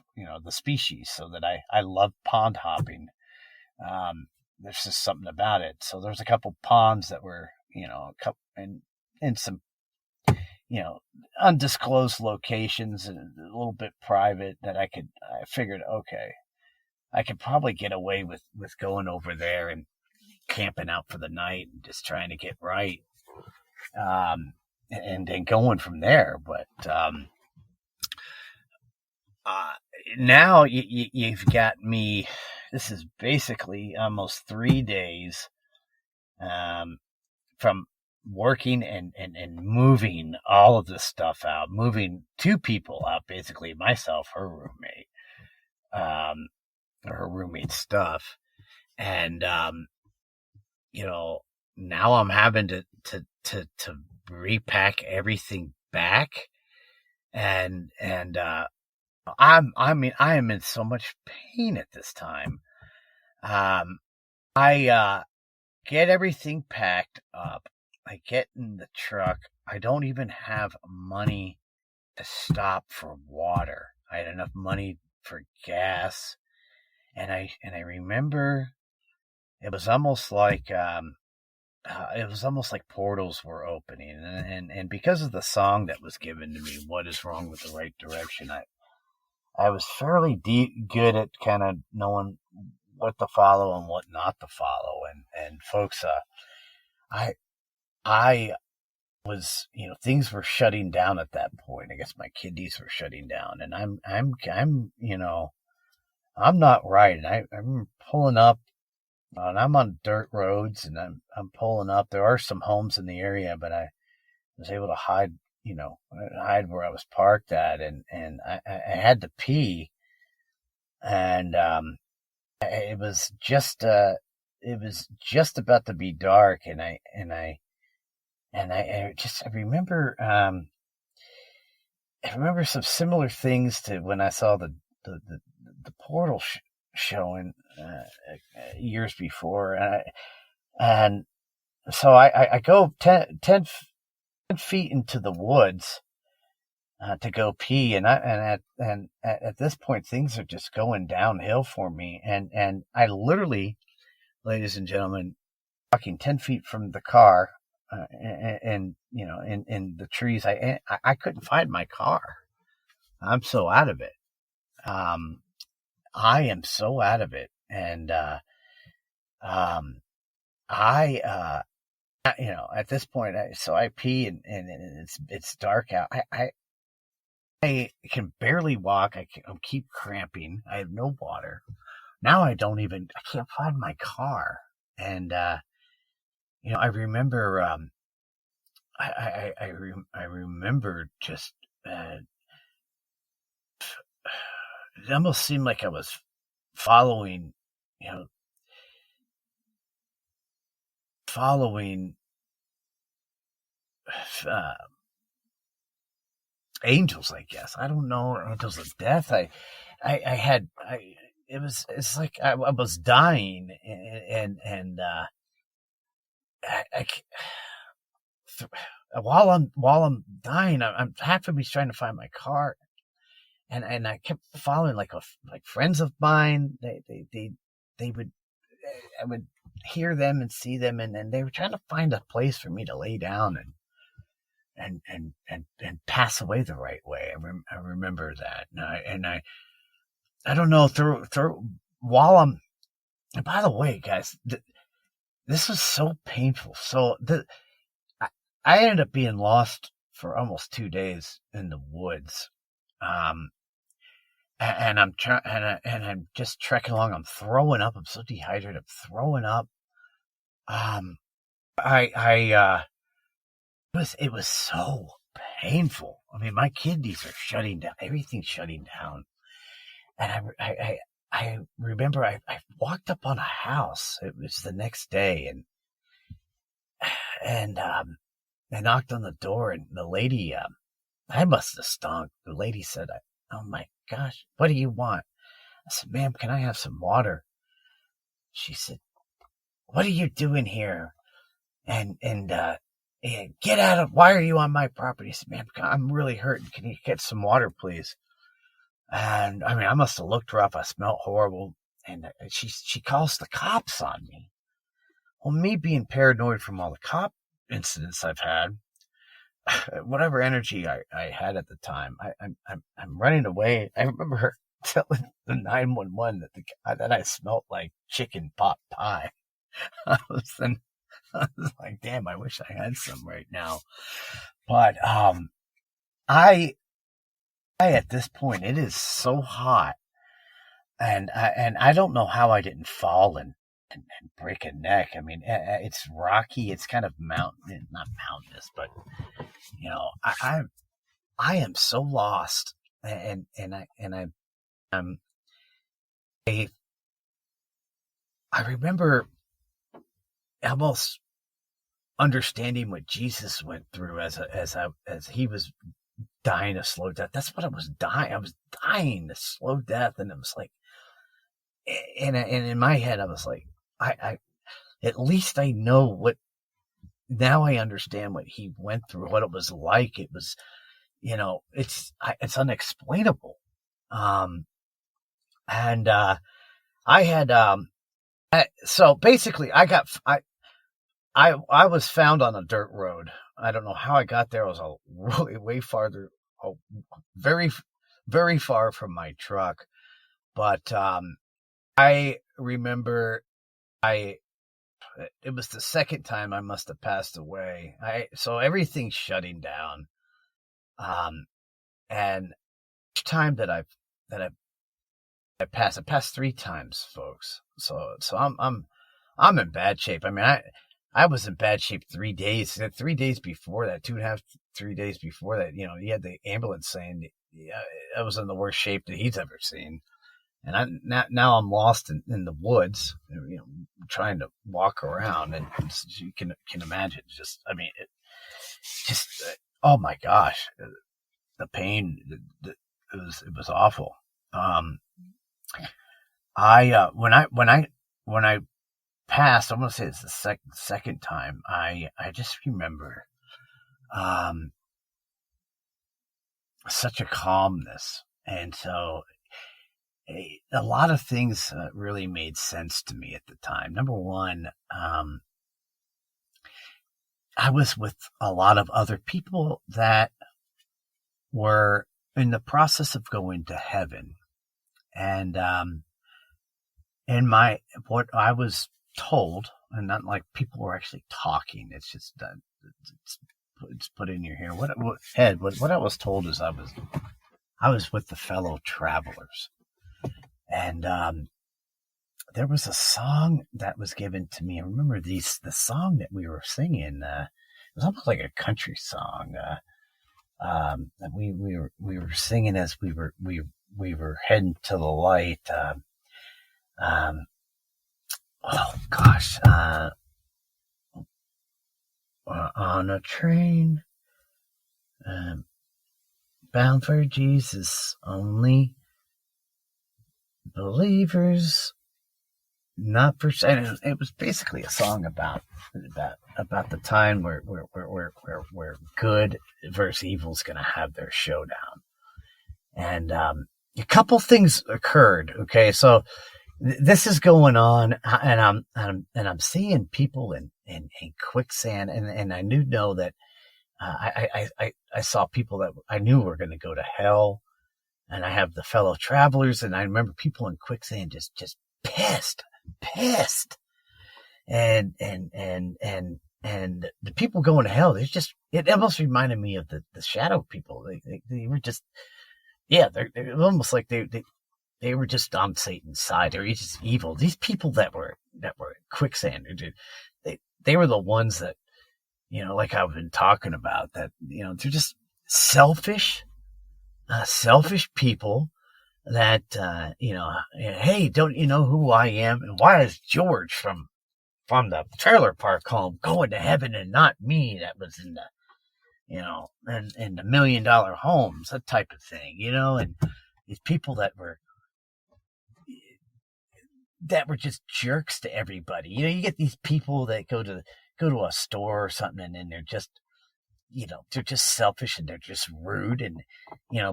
the species. So that I love pond hopping. There's just something about it. So there's a couple ponds that were in some undisclosed locations and a little bit private that I figured, okay, I could probably get away with going over there and camping out for the night and just trying to get right, and then going from there. But now you've got me. This is basically almost 3 days from working and moving all of this stuff out, moving 2 people out, basically myself, her roommate, her roommate's stuff. And, now I'm having to repack everything back. And I am in so much pain at this time. I get everything packed up. I get in the truck. I don't even have money to stop for water. I had enough money for gas. And I remember it was almost like portals were opening, and because of the song that was given to me, "What is Wrong with the Right Direction," I was fairly good at kind of knowing what to follow and what not to follow. And folks, I was, things were shutting down at that point. I guess my kidneys were shutting down, and I'm not right. And I'm pulling up, and I'm on dirt roads, and I'm pulling up. There are some homes in the area, but I was able to hide where I was parked at, and I had to pee. and it was just about to be dark, and I remember some similar things to when I saw the portal showing years before, and so I go 10 feet into the woods to go pee, and at this point things are just going downhill for me, and I literally, ladies and gentlemen, walking 10 feet from the car, and in the trees, I couldn't find my car. I'm so out of it. I am so out of it, and I at this point, I pee, and it's dark out. I can barely walk. I keep cramping. I have no water. Now I can't find my car. And, I remember, I remember just, it almost seemed like I was following angels, I guess. I don't know, angels of death. It's like I was dying, and while I'm dying, I'm half of me's trying to find my car, and I kept following like friends of mine. They would, I would hear them and see them, and they were trying to find a place for me to lay down and pass away the right way. I remember that, and I don't know, while I'm. And by the way, guys, this was so painful. So I ended up being lost for almost 2 days in the woods, and I'm I'm just trekking along. I'm throwing up. I'm so dehydrated. I'm throwing up. It was so painful. I mean, my kidneys are shutting down. Everything's shutting down. And I remember I walked up on a house. It was the next day, and I knocked on the door, and the lady, I must have stunk. The lady said, "Oh my gosh, what do you want?" I said, "Ma'am, can I have some water?" She said, "What are you doing here? And get out of, why are you on my property?" I said, "Ma'am, I'm really hurting. Can you get some water, please?" And I mean, I must have looked rough. I smelled horrible. And she calls the cops on me. Well, me being paranoid from all the cop incidents I've had, whatever energy I had at the time, I'm running away. I remember her telling the 911 that I smelled like chicken pot pie. I was like, damn, I wish I had some right now. But I at this point, it is so hot, and I don't know how I didn't fall and break a neck. I mean, it's rocky. It's kind of not mountainous, but I am so lost, and I remember almost understanding what Jesus went through as he was dying a slow death. That's what I was dying. I was dying a slow death, and it was like, and in my head, I was like, I at least I know what. Now I understand what he went through, what it was like. It was, it's unexplainable. And I had so basically, I was found on a dirt road. I don't know how I got there. I was really way farther, very, very far from my truck. But I remember it was the second time I must have passed away. So everything's shutting down. And each time that I passed 3 times, folks. So I'm in bad shape. I mean, I was in bad shape 3 days. 3 days before that, 2.5, 3 days before that, he had the ambulance saying I was in the worst shape that he's ever seen. And now I'm lost in the woods, trying to walk around, and you can imagine. Oh my gosh, the pain. It was awful. When I passed, I'm gonna say it's the second time. I just remember, such a calmness, and so a lot of things really made sense to me at the time. Number one, I was with a lot of other people that were in the process of going to heaven. And what I was told, and not like people were actually talking, it's just it's put in your ear. What I was told is I was with the fellow travelers. And there was a song that was given to me. I remember the song that we were singing. It was almost like a country song. That we were singing as we were heading to the light. Oh gosh, on a train, bound for Jesus only. Believers, not for. And it was basically a song about the time where good versus evil is going to have their showdown. And a couple things occurred. Okay, so this is going on, and I'm seeing people in quicksand, and I know that I saw people that I knew were going to go to hell. And I have the fellow travelers, and I remember people in quicksand just pissed. And the people going to hell, it almost reminded me of the shadow people. They were just, they're almost like they were just on Satan's side. They were just evil. These people that were in quicksand, they were the ones that, like I've been talking about, that, they're just selfish people that, hey, don't you know who I am? And why is George from the trailer park home going to heaven and not me that was in the, in the $1 million homes, that type of thing, and these people that were just jerks to everybody. You get these people that go to a store or something, and then they're just, they're just selfish, and they're just rude, and,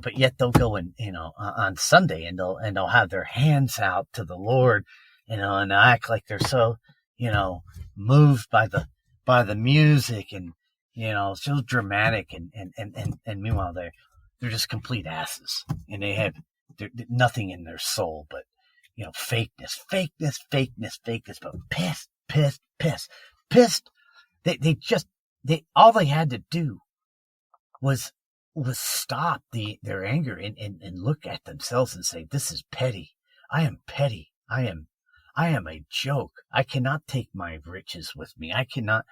but yet they'll go and, on Sunday, and they'll have their hands out to the Lord, and act like they're so, moved by the music, and, so dramatic, and meanwhile they're just complete asses, and they have nothing in their soul but, fakeness, but pissed. They all they had to do was stop their anger and look at themselves and say, "This is petty. I am petty. I am a joke. I cannot take my riches with me. I cannot,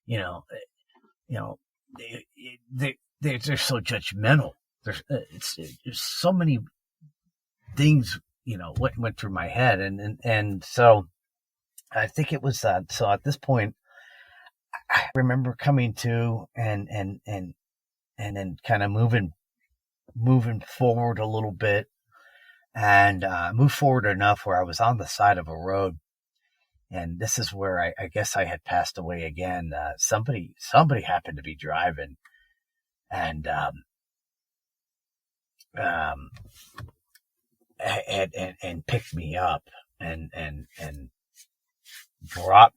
they're so judgmental. There's so many things, went through my head, and so I think it was so at this point. I remember coming to and then kind of moving forward a little bit, and moved forward enough where I was on the side of a road, and this is where I guess I had passed away again. Somebody happened to be driving, and picked me up and brought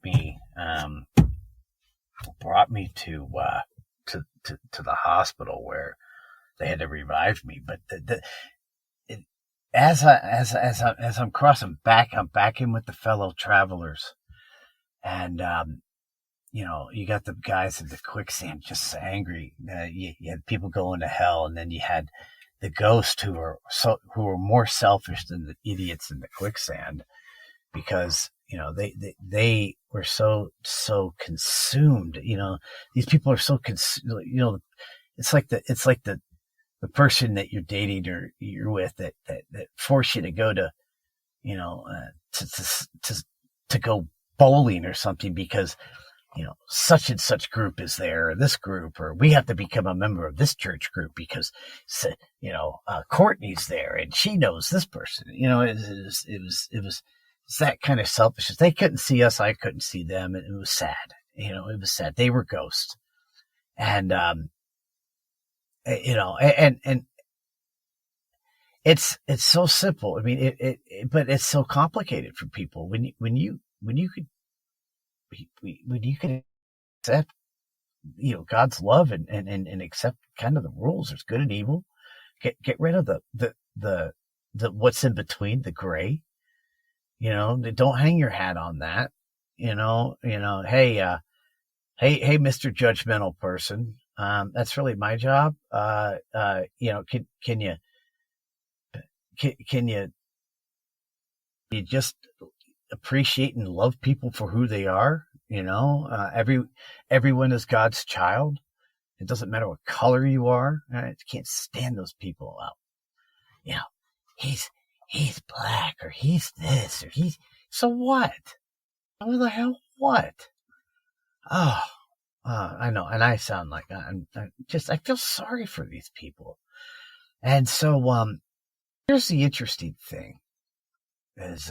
me to the hospital where they had to revive me. But as I'm crossing back, I'm back in with the fellow travelers, and you got the guys in the quicksand just angry. You had people going to hell, and then you had the ghosts who were more selfish than the idiots in the quicksand, because they were so consumed. These people are so consumed. It's like the person that you're dating or you're with that force you to go to to go bowling or something because, such and such group is there, or this group, or we have to become a member of this church group because, Courtney's there and she knows this person. It was that kind of selfishness. They couldn't see us. I couldn't see them. And it was sad. It was sad. They were ghosts. And, and it's so simple. I mean, but it's so complicated for people when you could accept, God's love and accept kind of the rules. There's good and evil. Get rid of the what's in between, the gray. Don't hang your hat on that. Hey, Mr. Judgmental person. That's really my job. Can you just appreciate and love people for who they are? Everyone is God's child. It doesn't matter what color you are. I can't stand those people. He's black, or he's this, or so what? What the hell? What? Oh, I know. And I sound like I feel sorry for these people. And so, here's the interesting thing is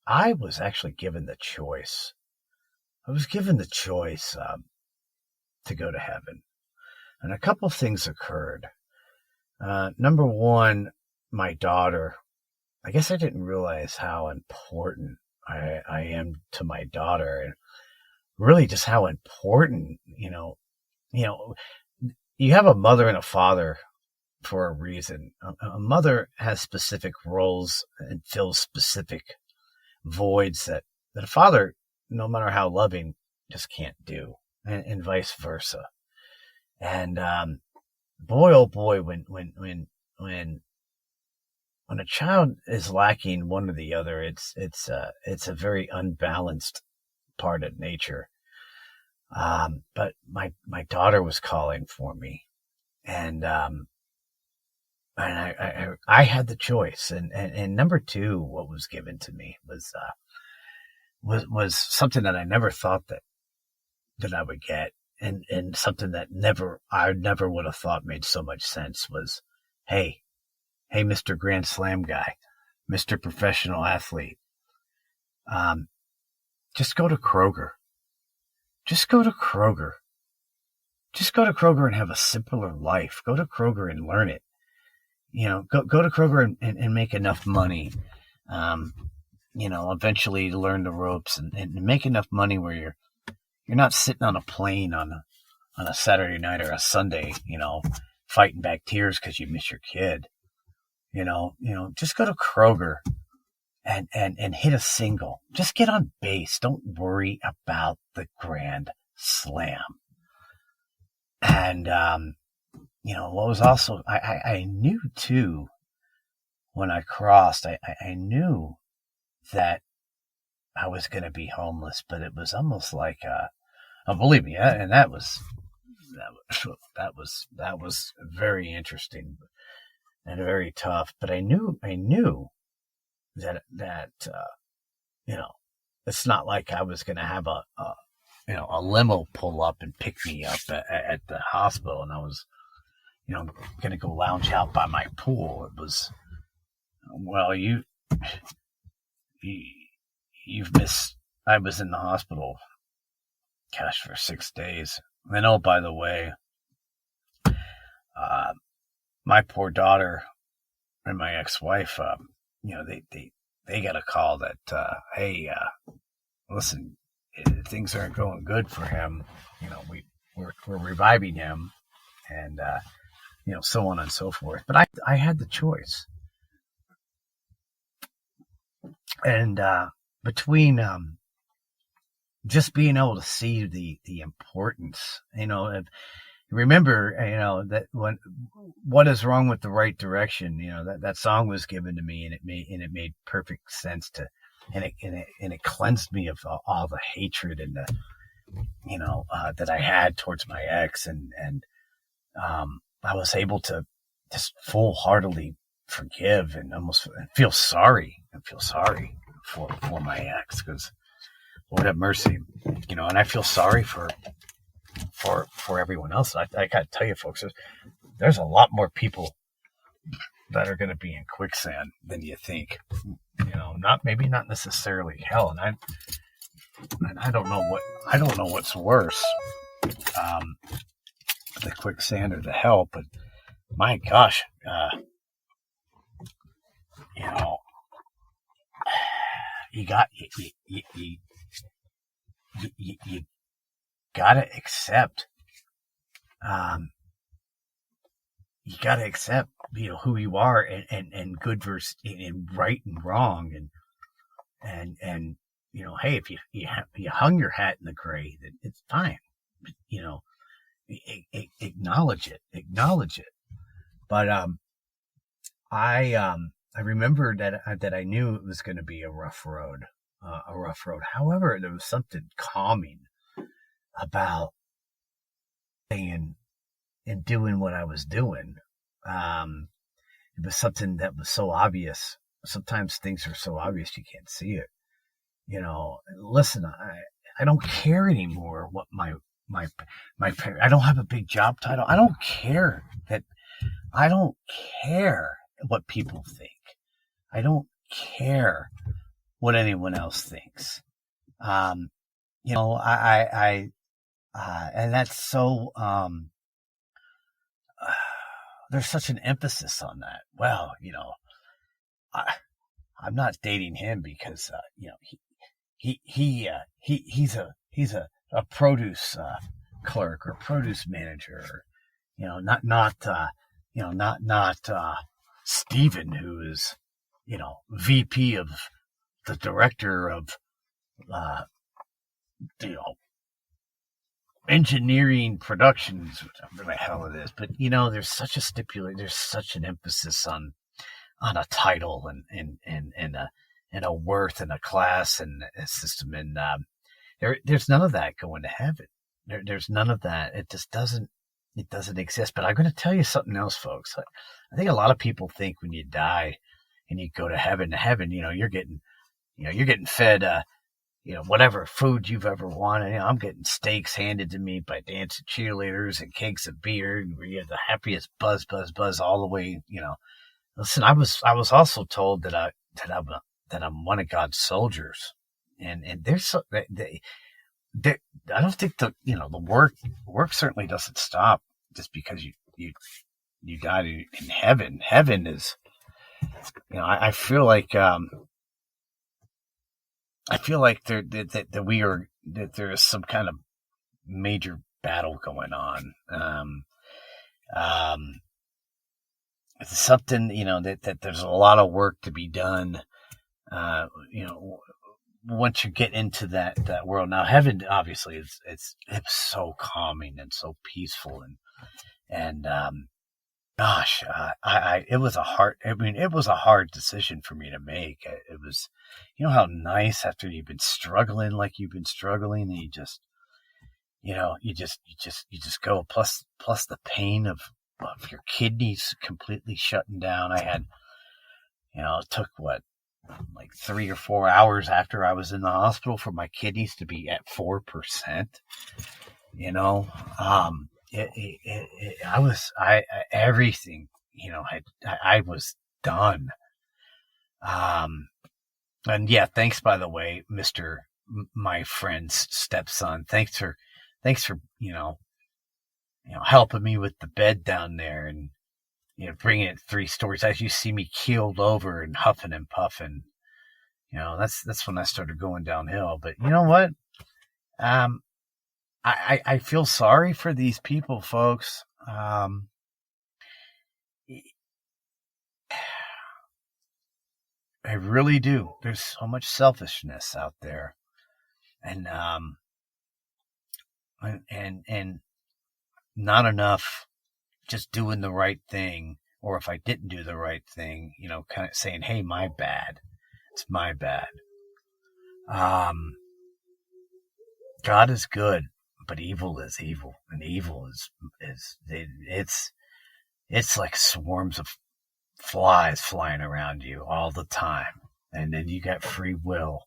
I was actually given the choice. I was given the choice, to go to heaven. And a couple things occurred. Number one, my daughter, I guess I didn't realize how important I am to my daughter, and really just how important, you have a mother and a father for a reason. A mother has specific roles and fills specific voids that a father, no matter how loving, just can't do, and vice versa. And boy, oh boy, when a child is lacking one or the other, it's a very unbalanced part of nature. But my daughter was calling for me, and I had the choice. And number two, what was given to me was something that I never thought that I would get, and something that I never would have thought made so much sense was, hey, Mr. Grand Slam guy, Mr. Professional Athlete, just go to Kroger. Just go to Kroger. Just go to Kroger and have a simpler life. Go to Kroger and learn it. Go to Kroger and make enough money, eventually learn the ropes and make enough money where you're not sitting on a plane on a Saturday night or a Sunday, fighting back tears because you miss your kid. Just go to Kroger and hit a single. Just get on base. Don't worry about the grand slam. And, what was also, I knew too, when I crossed, I knew that I was going to be homeless, but it was almost like, believe me, and that was very interesting and very tough. But I knew that it's not like I was going to have a limo pull up and pick me up at the hospital, and I was, going to go lounge out by my pool. It was, well, you've missed. I was in the hospital, gosh, for 6 days. And oh, by the way, my poor daughter and my ex-wife, they got a call that, hey, listen, things aren't going good for him. We're reviving him, and so on and so forth. But I had the choice, and between just being able to see the importance, remember, that when what is wrong with the right direction, that song was given to me, and it made perfect sense and it cleansed me of all the hatred and the, that I had towards my ex, and I was able to just full-heartedly forgive and almost feel sorry. For my ex, because Lord have mercy, and I feel sorry for everyone else. I got to tell you, folks, there's a lot more people that are going to be in quicksand than you think. Not necessarily hell, and I don't know what's worse, the quicksand or the hell. But my gosh, you gotta accept. You gotta accept, who you are, and good versus and right and wrong, and hey, if you hung your hat in the gray, then it's fine. Acknowledge it. But I remember that I knew it was going to be a rough road. However, there was something calming about staying and doing what I was doing. It was something that was so obvious. Sometimes things are so obvious you can't see it. Listen, I don't care anymore what my I don't have a big job title. I don't care what people think. I don't care what anyone else thinks. And that's so, there's such an emphasis on that. Well, I'm not dating him because, he's a produce, clerk or produce manager, or, not Steven, who is, VP of the director of, engineering productions, whatever the hell it is. But, there's such an emphasis on a title and a worth and a class and a system. And, there's none of that going to heaven. There's none of that. It just doesn't exist. But I'm going to tell you something else, folks. I think a lot of people think when you die and you go to heaven, you're getting fed, whatever food you've ever wanted. I'm getting steaks handed to me by dancing cheerleaders and kegs of beer, and you have the happiest buzz all the way. Listen, I was also told that I'm one of God's soldiers, and there's I don't think the work certainly doesn't stop just because you died in heaven. Heaven is, I feel like that there is some kind of major battle going on. It's something, that there's a lot of work to be done. Once you get into that world. Now, heaven obviously it's so calming and so peaceful, and gosh, it was a hard decision for me to make. It was, how nice after you've been struggling like you've been struggling, and you just go. Plus the pain of your kidneys completely shutting down. I had, it took like 3 or 4 hours after I was in the hospital for my kidneys to be at 4%. Everything, I was done. And yeah, thanks, by the way, Mr. My friend's stepson. Thanks for, helping me with the bed down there and, bringing it 3 stories. As you see me keeled over and huffing and puffing, that's when I started going downhill. But you know what? I feel sorry for these people, folks. I really do. There's so much selfishness out there, and not enough just doing the right thing. Or if I didn't do the right thing, kind of saying, "Hey, my bad. It's my bad." God is good, but evil is evil, and evil it's it's like swarms of flies flying around you all the time. And then you got free will.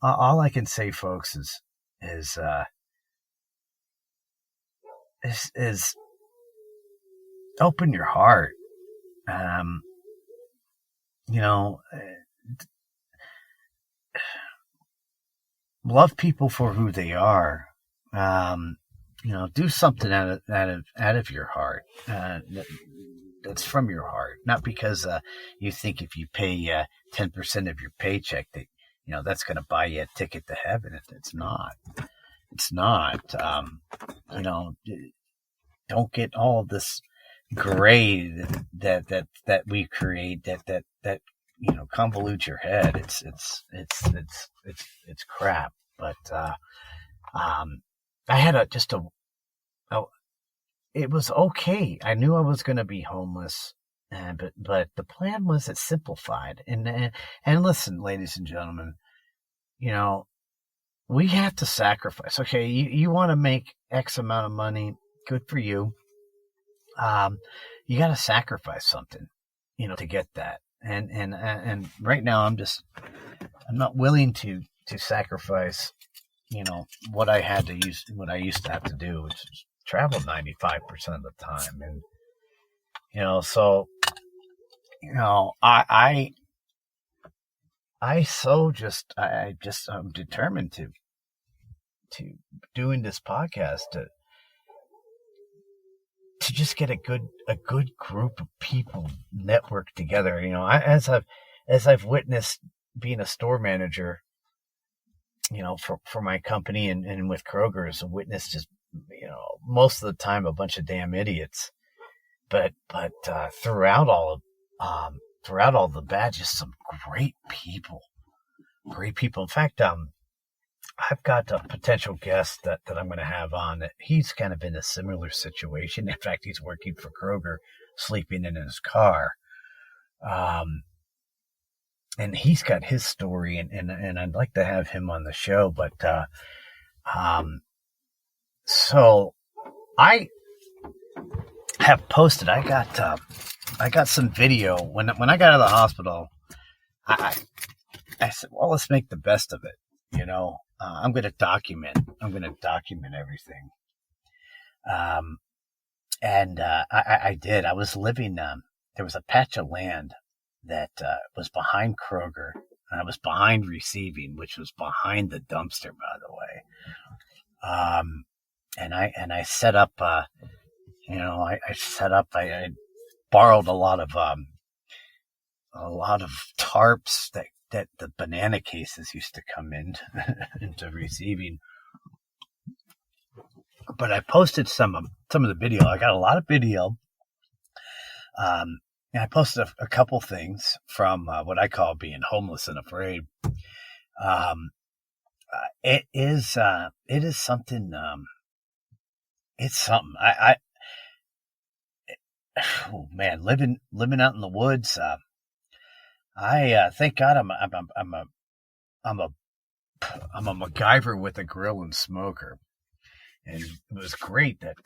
All I can say, folks, is open your heart. Love people for who they are. Do something out of your heart. That's from your heart, not because you think if you pay 10% of your paycheck that that's going to buy you a ticket to heaven. It's not. It's not. Don't get all this gray that we create that convolute your head. It's crap. But I had it was okay. I knew I was going to be homeless, but the plan was it's simplified. And listen, ladies and gentlemen, we have to sacrifice. Okay, you want to make X amount of money, good for you. You got to sacrifice something, to get that. And right now I'm not willing to sacrifice, what I used to have to do, which is travel 95% of the time. And, I'm determined to doing this podcast to just get a good group of people network together. As I've witnessed being a store manager, for my company and with Kroger, as a witness, just, most of the time a bunch of damn idiots, but throughout all the bad, just some great people. In fact, I've got a potential guest that I'm going to have on that he's kind of in a similar situation. In fact, he's working for Kroger, sleeping in his car. And he's got his story and I'd like to have him on the show. But, so I have posted, I got some video when I got out of the hospital. I said, well, let's make the best of it. I'm going to document everything. And I did. I was living, there was a patch of land that was behind Kroger, and I was behind receiving, which was behind the dumpster, by the way. And I set up, I borrowed a lot of tarps that the banana cases used to come in into receiving. But I posted some of the video. I got a lot of video. And I posted a couple things from what I call being homeless and afraid. It is something. It's something. Oh man, living out in the woods. I thank God I'm a MacGyver with a grill and smoker, and it was great that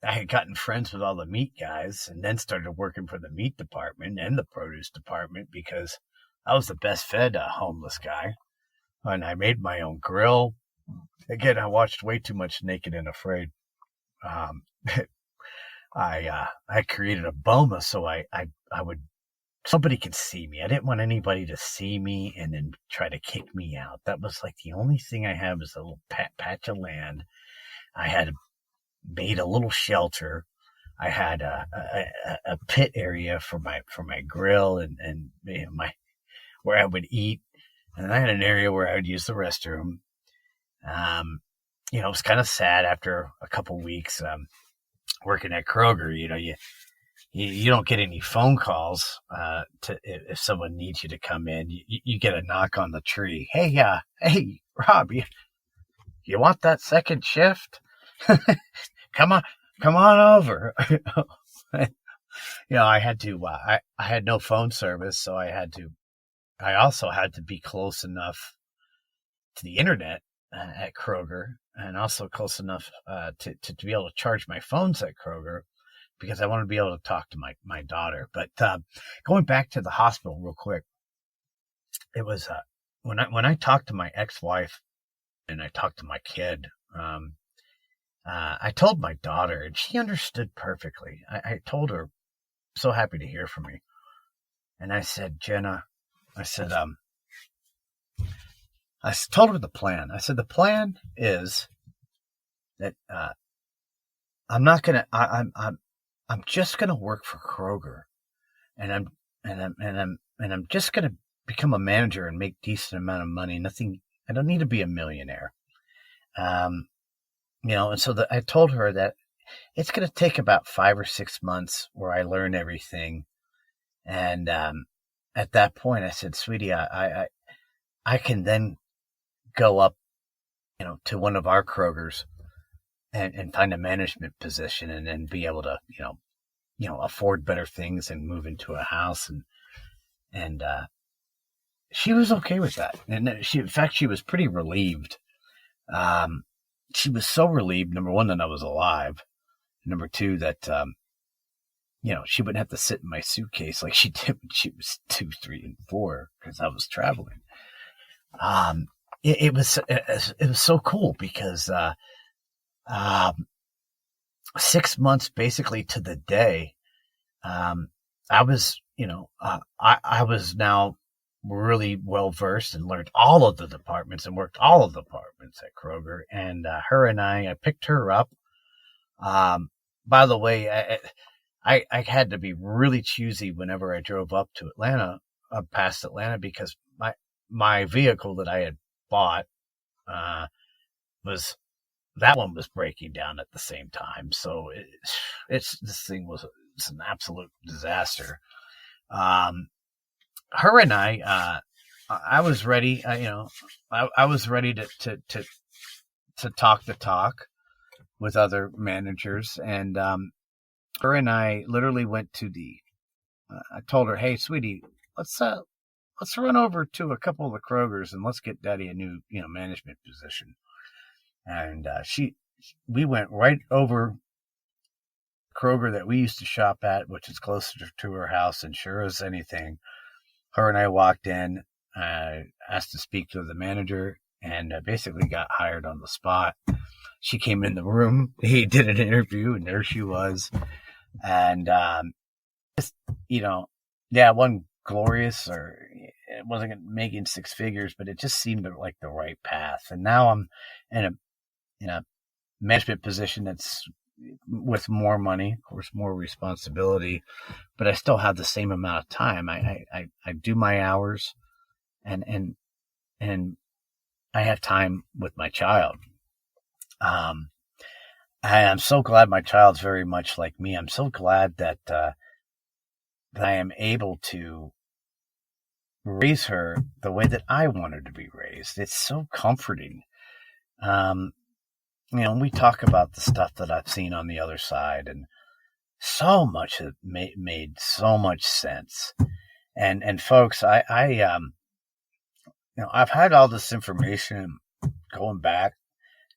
I had gotten friends with all the meat guys, and then started working for the meat department and the produce department because I was the best fed homeless guy, and I made my own grill. Again, I watched way too much Naked and Afraid. I created a boma so I would. Somebody could see me. I didn't want anybody to see me and then try to kick me out. That was like the only thing I had was a little patch of land. I had made a little shelter. I had a pit area for my grill and where I would eat. And I had an area where I would use the restroom. It was kind of sad after a couple weeks working at Kroger. You don't get any phone calls if someone needs you to come in. You get a knock on the tree. Hey, Rob, you want that second shift? Come on over. I had to. I had no phone service, so I also had to be close enough to the internet at Kroger, and also close enough to be able to charge my phones at Kroger, because I want to be able to talk to my daughter. But going back to the hospital real quick, it was when I talked to my ex-wife and I talked to my kid. I told my daughter, and she understood perfectly. I told her, so happy to hear from you. And I said, Jenna, I told her the plan. I said, the plan is that I'm just gonna work for Kroger, and I'm just gonna become a manager and make decent amount of money. Nothing. I don't need to be a millionaire. And so I told her that it's going to take about 5 or 6 months where I learn everything. And at that point, I said, sweetie, I can then go up, to one of our Krogers and find a management position, and then be able to, afford better things and move into a house. And she was okay with that. And in fact, she was pretty relieved. She was so relieved, number one, that I was alive. Number two, that, she wouldn't have to sit in my suitcase like she did when she was 2, 3, and 4, because I was traveling. It was so cool because, 6 months basically to the day, I was now really well versed and learned all of the departments and worked all of the departments at Kroger. And her and I picked her up. By the way, I had to be really choosy whenever I drove up to Atlanta, past Atlanta, because my vehicle that I had bought was breaking down at the same time. So this thing was an absolute disaster. Her and I was ready. I was ready to talk the talk with other managers, and her and I literally went to I told her, "Hey, sweetie, let's run over to a couple of the Krogers and let's get Daddy a new management position." And we went right over Kroger that we used to shop at, which is closer to her house, and sure as anything, her and I walked in, asked to speak to the manager, and basically got hired on the spot. She came in the room. He did an interview, and there she was. And, it wasn't glorious, or it wasn't making 6 figures, but it just seemed like the right path. And now I'm in a management position that's with more money, of course, more responsibility, but I still have the same amount of time. I do my hours, and I have time with my child. I'm so glad my child's very much like me. I'm so glad that I am able to raise her the way that I want her to be raised. It's so comforting. We talk about the stuff that I've seen on the other side, and so much has made so much sense. And folks, I've had all this information going back,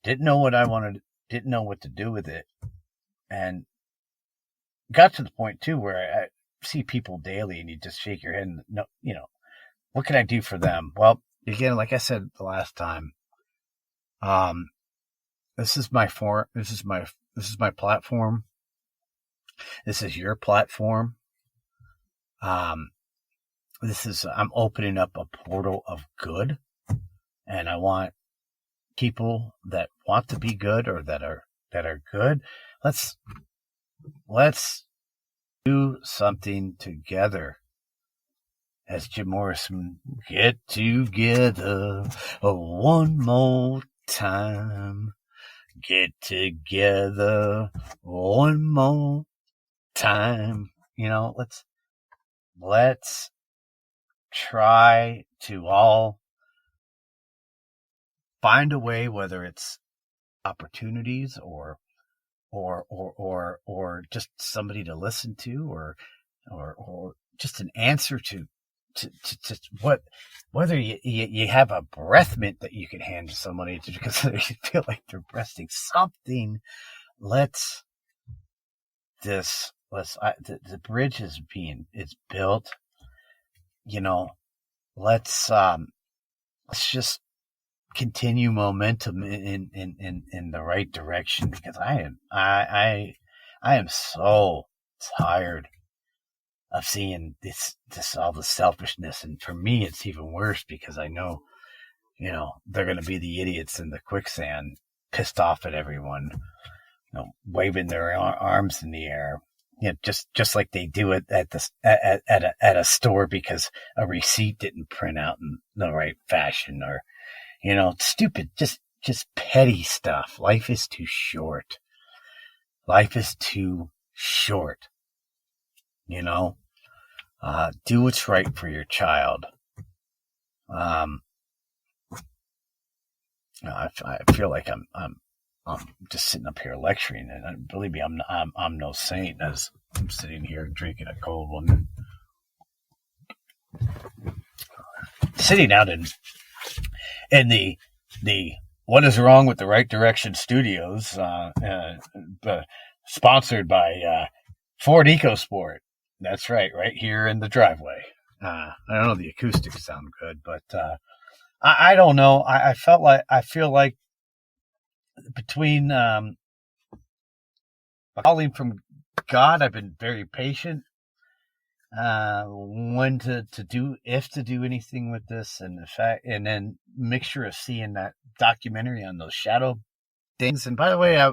didn't know what I wanted, didn't know what to do with it, and got to the point too where I see people daily, and you just shake your head and what can I do for them? Well, again, like I said the last time, this is my platform. This is your platform. I'm opening up a portal of good, and I want people that want to be good, or that are good. Let's do something together. As Jim Morrison, get together one more time. Get together one more time. Let's try to all find a way, whether it's opportunities or just somebody to listen to, or just an answer to whether you have a breath mint that you can hand to somebody because you feel like they're breasting something. The bridge is built. Let's just continue momentum in the right direction, because I am so tired of seeing this all the selfishness. And for me, it's even worse because I know, they're going to be the idiots in the quicksand, pissed off at everyone, waving their arms in the air, just like they do it at a store because a receipt didn't print out in the right fashion, or stupid, just petty stuff. Life is too short. Do what's right for your child. I feel like I'm just sitting up here lecturing, and believe me, I'm no saint, as I'm sitting here drinking a cold one, sitting out in the What Is Wrong with the Right Direction Studios, sponsored by Ford EcoSport. That's right here in the driveway. I don't know, the acoustics sound good, but I don't know. I feel like between calling from God, I've been very patient. When to do anything with this, and the fact, and then mixture of seeing that documentary on those shadow things. And by the way,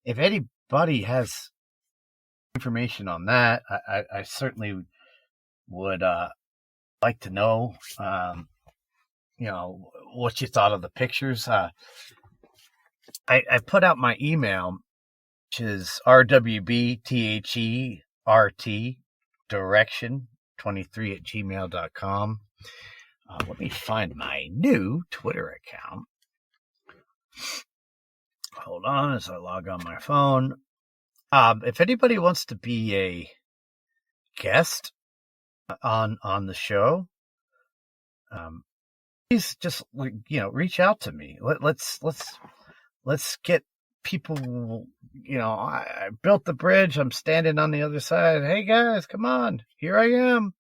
if anybody has information on that, I certainly would like to know, what you thought of the pictures. I put out my email, which is rwbthertdirection23@gmail.com. Let me find my new Twitter account. Hold on as I log on my phone. If anybody wants to be a guest on the show, please just reach out to me. Let's get people. I built the bridge. I'm standing on the other side. Hey guys, come on, here I am.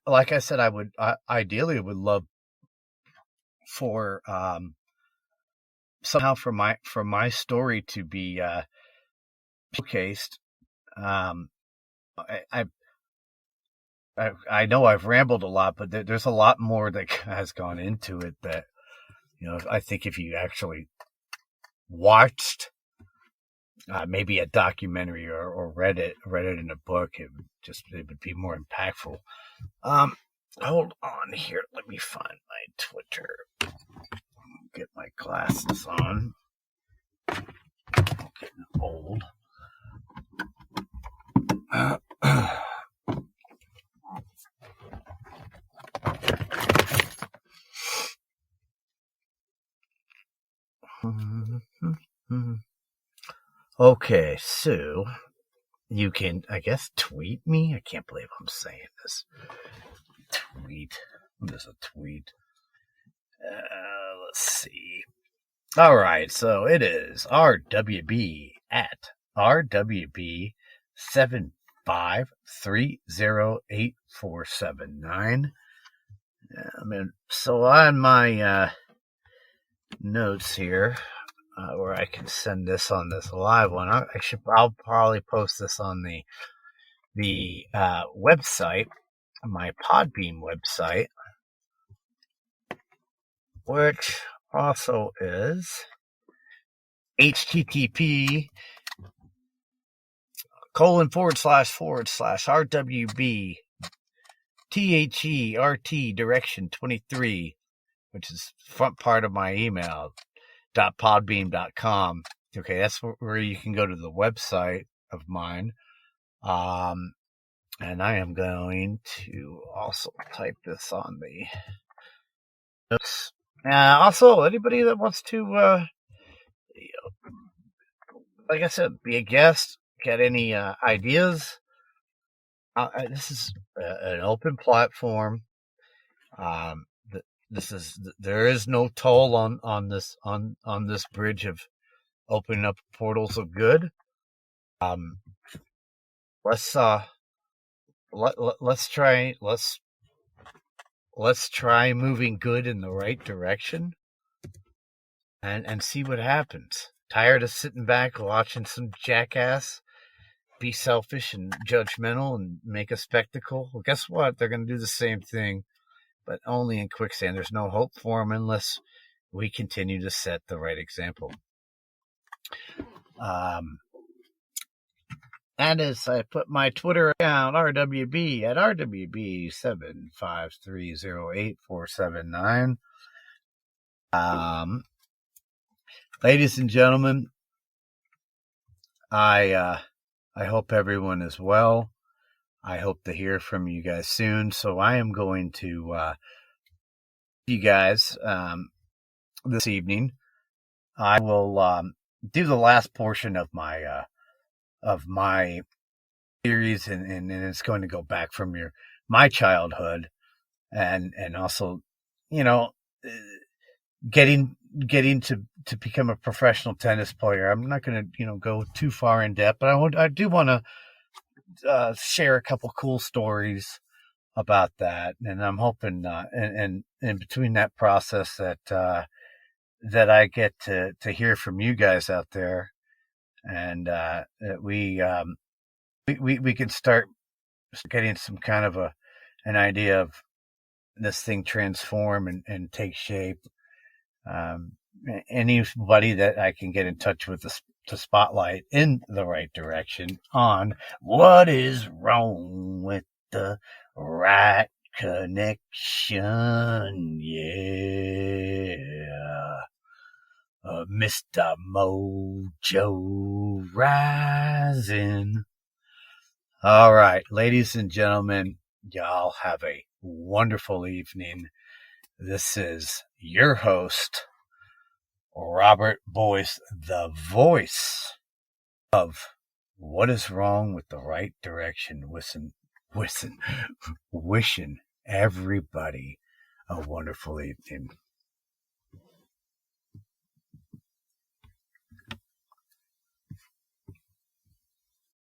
Like I said, I would ideally would love for somehow for my story to be showcased. I know I've rambled a lot, but there's a lot more that has gone into it that, I think if you actually watched maybe a documentary or read it in a book, it would be more impactful. Hold on here. Let me find my Twitter. Get my glasses on. I'm getting old. Okay, so you can, I guess, tweet me. I can't believe I'm saying this. Tweet. What is a tweet? Let's see. All right, so it is RWB at RWB75308479. So on my notes here, where I can send this on this live one, I'll probably post this on the website, my Podbean website, which also is http://RWB THERT direction 23, which is front part of my email, .podbean.com. Okay, that's where you can go to the website of mine. And I am going to also type this on the notes. Also, anybody that wants to, like I said, be a guest, get any ideas, this is an open platform. There is no toll on this bridge of opening up portals of good. Let's try moving good in the right direction and see what happens. Tired of sitting back watching some jackass be selfish and judgmental and make a spectacle? Well, guess what? They're going to do the same thing, but only in quicksand. There's no hope for them unless we continue to set the right example. That is, I put my Twitter account, RWB, at RWB7530847. Ladies and gentlemen, I hope everyone is well. I hope to hear from you guys soon. So I am going to you guys this evening. I will do the last portion of my series, and it's going to go back from my childhood, and also, getting to become a professional tennis player. I'm not going to go too far in depth, but I do want to share a couple cool stories about that, and I'm hoping and in between that process that I get to hear from you guys out there, and that we can start getting some kind of an idea of this thing transform and take shape. Anybody that I can get in touch with to spotlight in the right direction on what is wrong with the right connection. Yeah. Mr. Mojo Rising. All right, ladies and gentlemen, y'all have a wonderful evening. This is your host, Robert Boyce, the voice of What is Wrong with the Right Direction. Wishing everybody a wonderful evening.